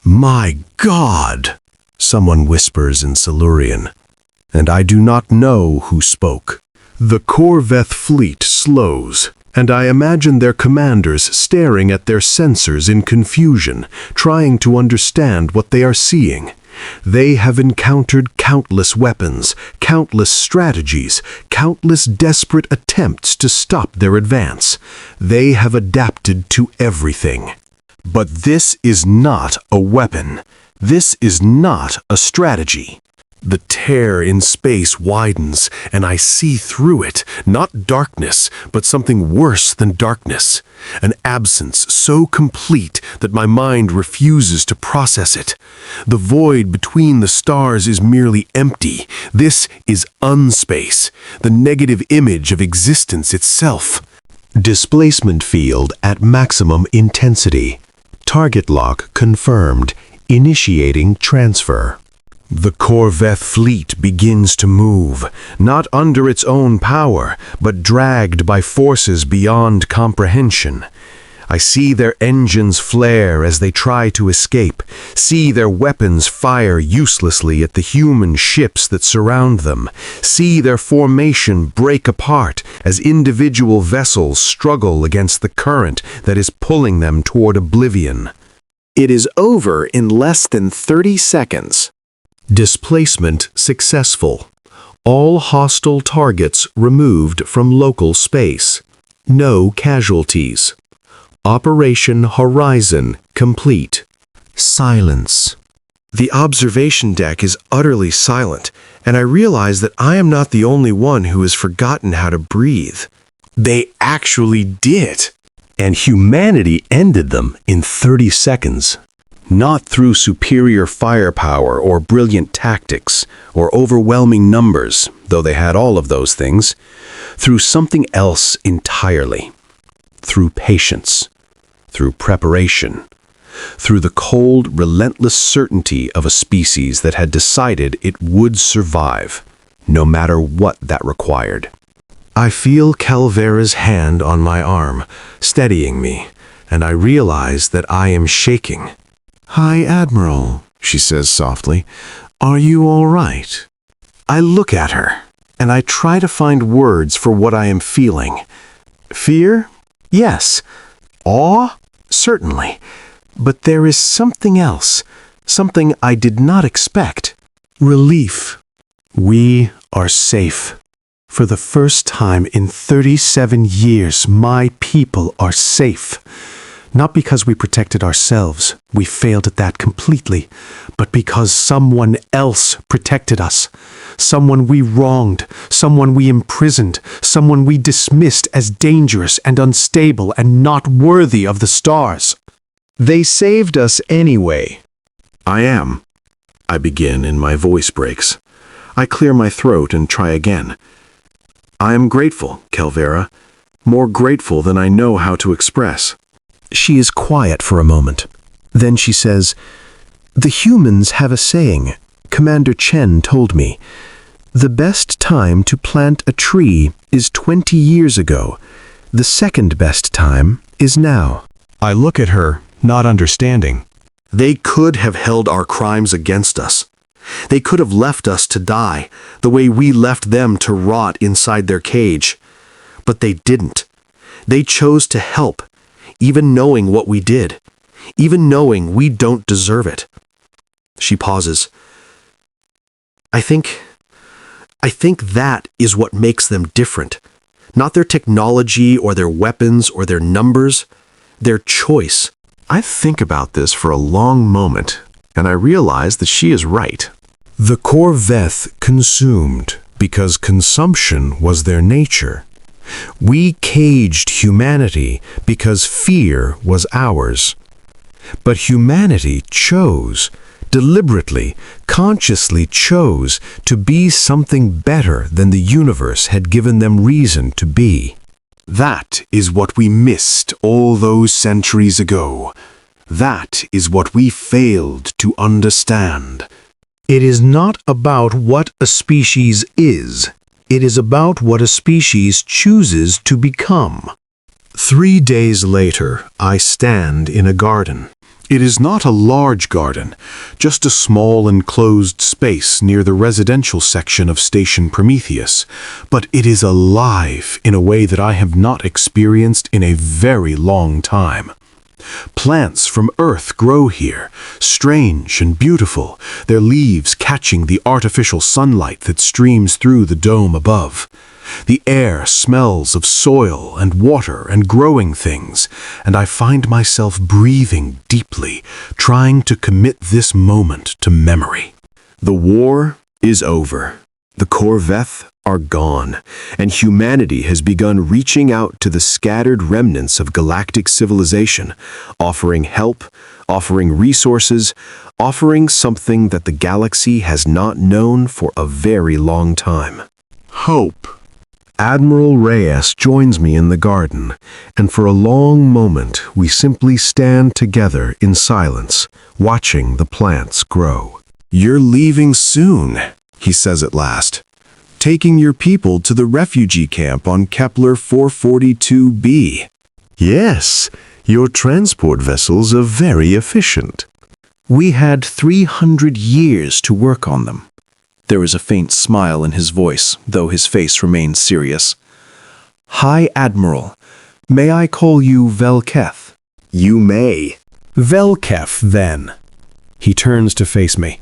Speaker 3: My God! Someone whispers in Silurian, and I do not know who spoke. The Corvette fleet slows, and I imagine their commanders staring at their sensors in confusion, trying to understand what they are seeing. They have encountered countless weapons, countless strategies, countless desperate attempts to stop their advance. They have adapted to everything. But this is not a weapon. This is not a strategy. The tear in space widens, and I see through it, not darkness, but something worse than darkness. An absence so complete that my mind refuses to process it. The void between the stars is merely empty. This is unspace, the negative image of existence itself. Displacement field at maximum intensity. Target lock confirmed. Initiating transfer. The Corvette fleet begins to move, not under its own power, but dragged by forces beyond comprehension. I see their engines flare as they try to escape, see their weapons fire uselessly at the human ships that surround them, see their formation break apart as individual vessels struggle against the current that is pulling them toward oblivion. It is over in less than 30 seconds. Displacement successful. All hostile targets removed from local space. No casualties. Operation Horizon complete. Silence. The observation deck is utterly silent, and I realize that I am not the only one who has forgotten how to breathe. They actually did. And humanity ended them in 30 seconds. Not through superior firepower or brilliant tactics or overwhelming numbers, though they had all of those things, through something else entirely. Through patience, through preparation, through the cold, relentless certainty of a species that had decided it would survive, no matter what that required. I feel Calvera's hand on my arm, steadying me, and I realize that I am shaking. "High Admiral," she says softly, "are you all right?" I look at her, and I try to find words for what I am feeling. Fear? Yes. Awe? Certainly. But there is something else, something I did not expect. Relief. We are safe. For the first time in 37 years, my people are safe. Not because we protected ourselves, we failed at that completely, but because someone else protected us. Someone we wronged, someone we imprisoned, someone we dismissed as dangerous and unstable and not worthy of the stars. They saved us anyway. I begin and my voice breaks. I clear my throat and try again. I am grateful, Calvera, more grateful than I know how to express. She is quiet for a moment. Then she says, "The humans have a saying,
Speaker 6: Commander Chen told me, the best time to plant a tree is 20 years ago. The second best time is now.
Speaker 3: I look at her, not understanding.
Speaker 5: They could have held our crimes against us. They could have left us to die, the way we left them to rot inside their cage. But they didn't. They chose to help, even knowing what we did, even knowing we don't deserve it. She pauses. I think that is what makes them different. Not their technology or their weapons or their numbers, their choice.
Speaker 1: I think about this for a long moment, and I realize that she is right. The Corveth consumed because consumption was their nature. We caged humanity because fear was ours. But humanity chose, deliberately, consciously chose to be something better than the universe had given them reason to be.
Speaker 2: That is what we missed all those centuries ago. That is what we failed to understand.
Speaker 6: It is not about what a species is. It is about what a species chooses to become.
Speaker 1: 3 days later, I stand in a garden.
Speaker 2: It is not a large garden, just a small enclosed space near the residential section of Station Prometheus, but it is alive in a way that I have not experienced in a very long time. Plants from Earth grow here, strange and beautiful, their leaves catching the artificial sunlight that streams through the dome above. The air smells of soil and water and growing things, and I find myself breathing deeply, trying to commit this moment to memory.
Speaker 1: The war is over. The Corveth are gone, and humanity has begun reaching out to the scattered remnants of galactic civilization, offering help, offering resources, offering something that the galaxy has not known for a very long time.
Speaker 2: Hope.
Speaker 1: Admiral Reyes joins me in the garden, and for a long moment we simply stand together in silence, watching the plants grow.
Speaker 5: "You're leaving soon," he says at last. "Taking your people to the refugee camp on Kepler 442b.
Speaker 1: Yes, your transport vessels are very efficient.
Speaker 3: We had 300 years to work on them. There was a faint smile in his voice, though his face remained serious. High Admiral, may I call you Velketh?
Speaker 1: You may.
Speaker 6: Velketh, then. He turns to face me.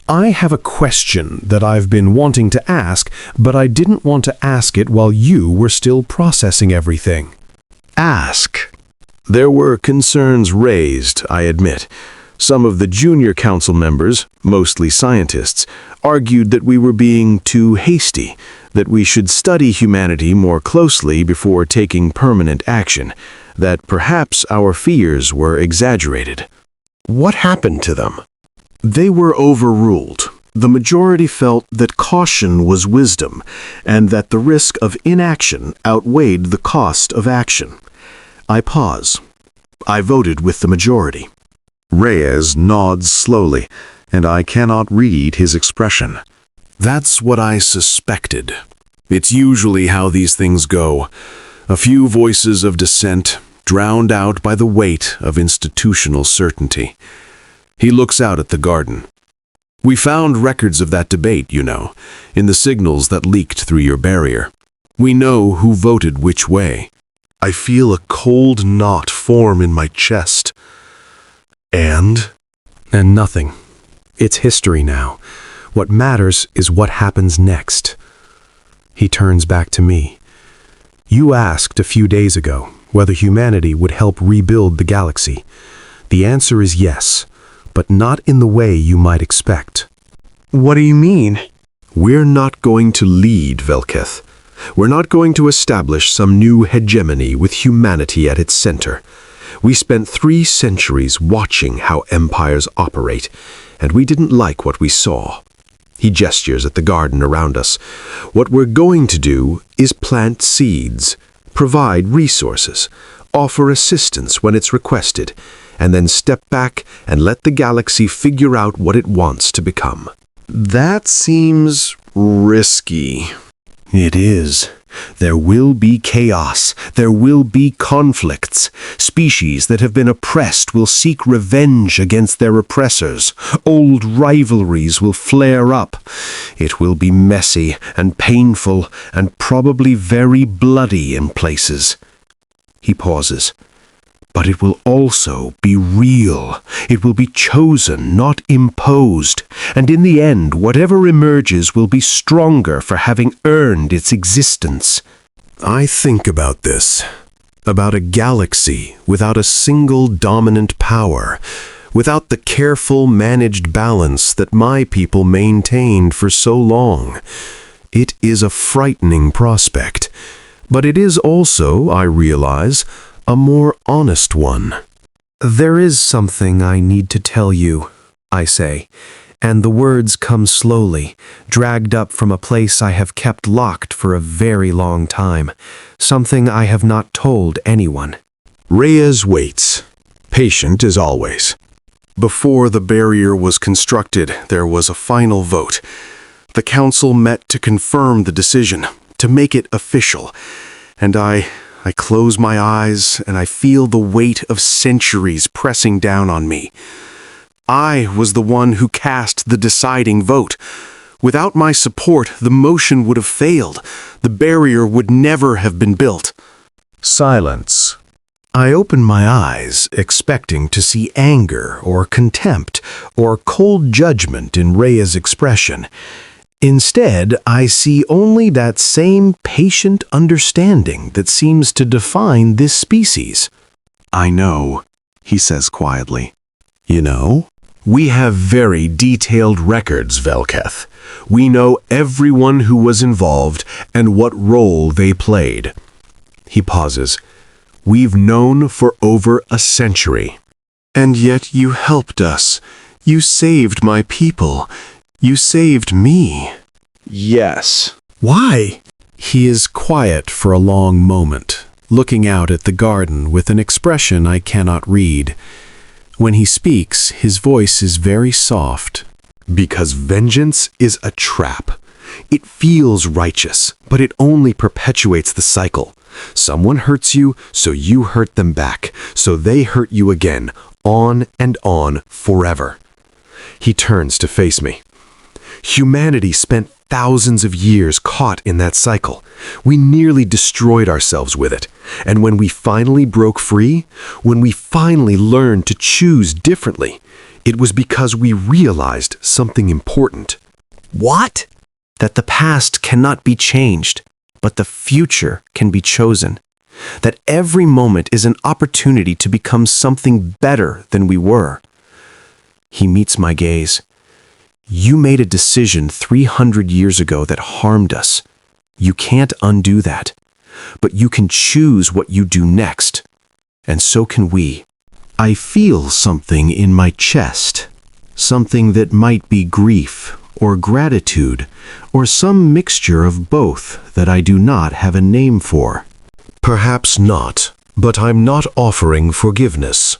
Speaker 6: I have a question that I've been wanting to ask, but I didn't want to ask it while you were still processing everything.
Speaker 1: Ask. There were concerns raised, I admit. Some of the junior council members, mostly scientists, argued that we were being too hasty, that we should study humanity more closely before taking permanent action, that perhaps our fears were exaggerated. What happened to them?
Speaker 5: They were overruled. The majority felt that caution was wisdom, and that the risk of inaction outweighed the cost of action. I pause. I voted with the majority.
Speaker 1: Reyes nods slowly, and I cannot read his expression.
Speaker 5: That's what I suspected. It's usually how these things go. A few voices of dissent, drowned out by the weight of institutional certainty. He looks out at the garden. We found records of that debate, you know, in the signals that leaked through your barrier. We know who voted which way.
Speaker 2: I feel a cold knot form in my chest. And
Speaker 6: nothing. It's history now. What matters is what happens next. He turns back to me. You asked a few days ago whether humanity would help rebuild the galaxy. The answer is yes, but not in the way you might expect.
Speaker 3: What do you mean?
Speaker 1: We're not going to lead, Velketh. We're not going to establish some new hegemony with humanity at its center. We spent 3 centuries watching how empires operate, and we didn't like what we saw. He gestures at the garden around us. What we're going to do is plant seeds, provide resources, offer assistance when it's requested, and then step back and let the galaxy figure out what it wants to become.
Speaker 3: That seems risky.
Speaker 1: It is. There will be chaos. There will be conflicts. Species that have been oppressed will seek revenge against their oppressors. Old rivalries will flare up. It will be messy and painful and probably very bloody in places. He pauses. But it will also be real. It will be chosen, not imposed. And in the end, whatever emerges will be stronger for having earned its existence.
Speaker 3: I think about this. About a galaxy without a single dominant power, without the careful, managed balance that my people maintained for so long. It is a frightening prospect. But it is also, I realize, a more honest one.
Speaker 6: There is something I need to tell you, I say, and the words come slowly, dragged up from a place I have kept locked for a very long time, something I have not told anyone.
Speaker 3: Reyes waits, patient as always. Before the barrier was constructed, there was a final vote. The council met to confirm the decision, to make it official, and I close my eyes and I feel the weight of centuries pressing down on me. I was the one who cast the deciding vote. Without my support, the motion would have failed. The barrier would never have been built.
Speaker 1: Silence.
Speaker 3: I open my eyes, expecting to see anger or contempt or cold judgment in Rhea's expression. Instead, I see only that same patient understanding that seems to define this species.
Speaker 5: I know, he says quietly.
Speaker 3: You know?
Speaker 1: We have very detailed records, Velketh. We know everyone who was involved and what role they played. He pauses. We've known for over a century.
Speaker 3: And yet you helped us. You saved my people. You saved me.
Speaker 1: Yes.
Speaker 3: Why? He is quiet for a long moment, looking out at the garden with an expression I cannot read. When he speaks, his voice is very soft.
Speaker 1: Because vengeance is a trap. It feels righteous, but it only perpetuates the cycle. Someone hurts you, so you hurt them back, so they hurt you again, on and on forever. He turns to face me. Humanity spent thousands of years caught in that cycle. We nearly destroyed ourselves with it. And when we finally broke free, when we finally learned to choose differently, it was because we realized something important.
Speaker 6: What? That the past cannot be changed, but the future can be chosen. That every moment is an opportunity to become something better than we were. He meets my gaze. You made a decision 300 years ago that harmed us. You can't undo that. But you can choose what you do next. And so can we.
Speaker 3: I feel something in my chest. Something that might be grief or gratitude or some mixture of both that I do not have a name for.
Speaker 1: Perhaps not, but I'm not offering forgiveness.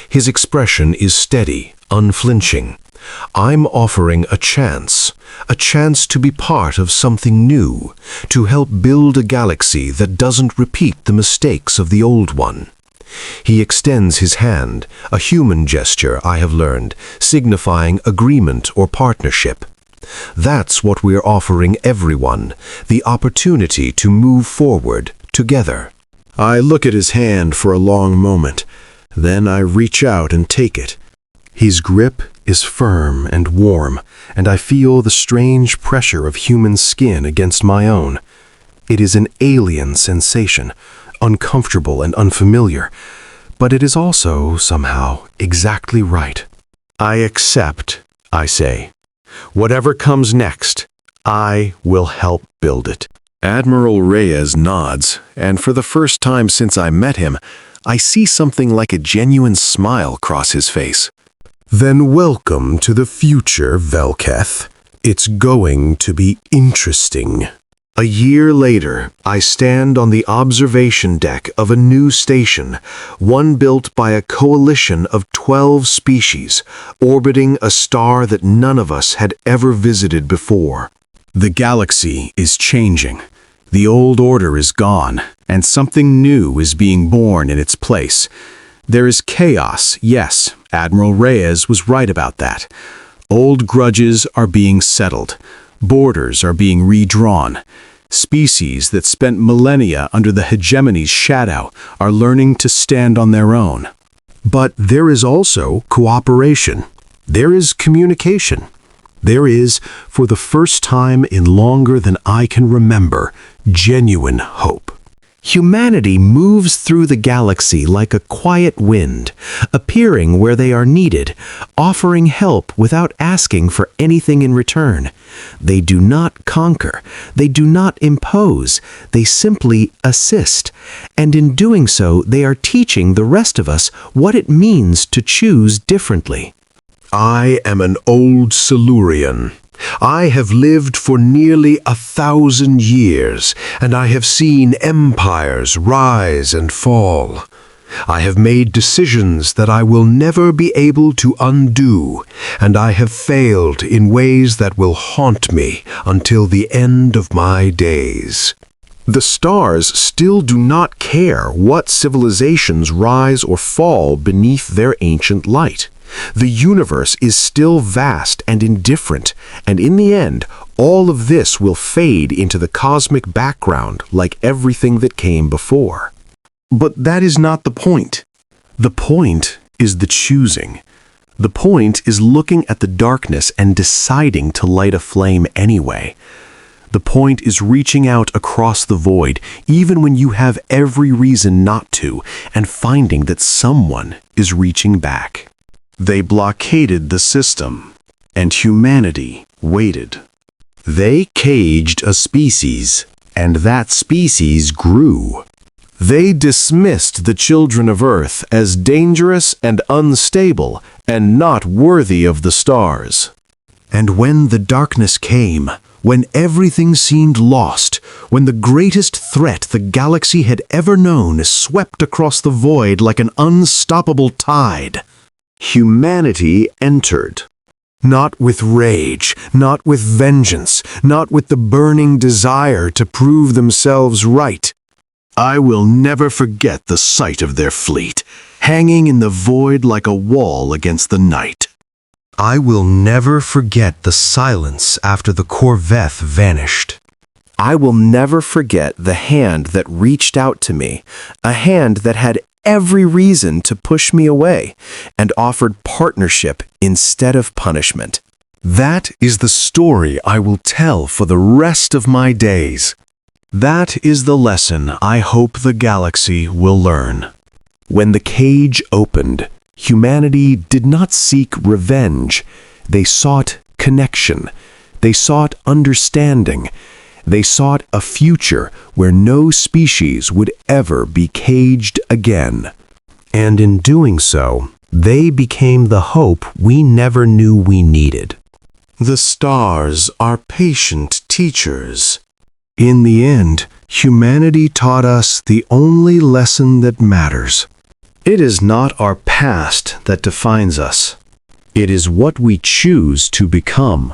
Speaker 1: His expression is steady, unflinching. I'm offering a chance to be part of something new, to help build a galaxy that doesn't repeat the mistakes of the old one. He extends his hand, a human gesture, I have learned, signifying agreement or partnership. That's what we're offering everyone, the opportunity to move forward together.
Speaker 3: I look at his hand for a long moment. Then I reach out and take it. His grip is firm and warm, and I feel the strange pressure of human skin against my own. It is an alien sensation, uncomfortable and unfamiliar, but it is also, somehow, exactly right. I accept, I say. Whatever comes next, I will help build it.
Speaker 5: Admiral Reyes nods, and for the first time since I met him, I see something like a genuine smile cross his face.
Speaker 3: Then welcome to the future, Velketh. It's going to be interesting. A year later, I stand on the observation deck of a new station, one built by a coalition of 12 species, orbiting a star that none of us had ever visited before.
Speaker 2: The galaxy is changing. The old order is gone, and something new is being born in its place. There is chaos, yes, Admiral Reyes was right about that. Old grudges are being settled. Borders are being redrawn. Species that spent millennia under the hegemony's shadow are learning to stand on their own.
Speaker 3: But there is also cooperation. There is communication. There is, for the first time in longer than I can remember, genuine hope.
Speaker 6: Humanity moves through the galaxy like a quiet wind, appearing where they are needed, offering help without asking for anything in return. They do not conquer, they do not impose, they simply assist. And in doing so, they are teaching the rest of us what it means to choose differently.
Speaker 3: I am an old Silurian. I have lived for nearly 1,000 years, and I have seen empires rise and fall. I have made decisions that I will never be able to undo, and I have failed in ways that will haunt me until the end of my days. The stars still do not care what civilizations rise or fall beneath their ancient light. The universe is still vast and indifferent, and in the end, all of this will fade into the cosmic background like everything that came before. But that is not the point. The point is the choosing. The point is looking at the darkness and deciding to light a flame anyway. The point is reaching out across the void, even when you have every reason not to, and finding that someone is reaching back.
Speaker 2: They blockaded the system, and humanity waited.
Speaker 3: They caged a species, and that species grew.
Speaker 2: They dismissed the children of Earth as dangerous and unstable and not worthy of the stars.
Speaker 3: And when the darkness came, when everything seemed lost, when the greatest threat the galaxy had ever known swept across the void like an unstoppable tide, humanity entered. Not with rage, not with vengeance, not with the burning desire to prove themselves right. I will never forget the sight of their fleet, hanging in the void like a wall against the night. I will never forget the silence after the corvette vanished.
Speaker 6: I will never forget the hand that reached out to me, a hand that had every reason to push me away and offered partnership instead of punishment.
Speaker 3: That is the story I will tell for the rest of my days. That is the lesson I hope the galaxy will learn.
Speaker 6: When the cage opened, humanity did not seek revenge. They sought connection. They sought understanding. They sought a future where no species would ever be caged again.
Speaker 3: And in doing so, they became the hope we never knew we needed. The stars are patient teachers. In the end, humanity taught us the only lesson that matters. It is not our past that defines us. It is what we choose to become.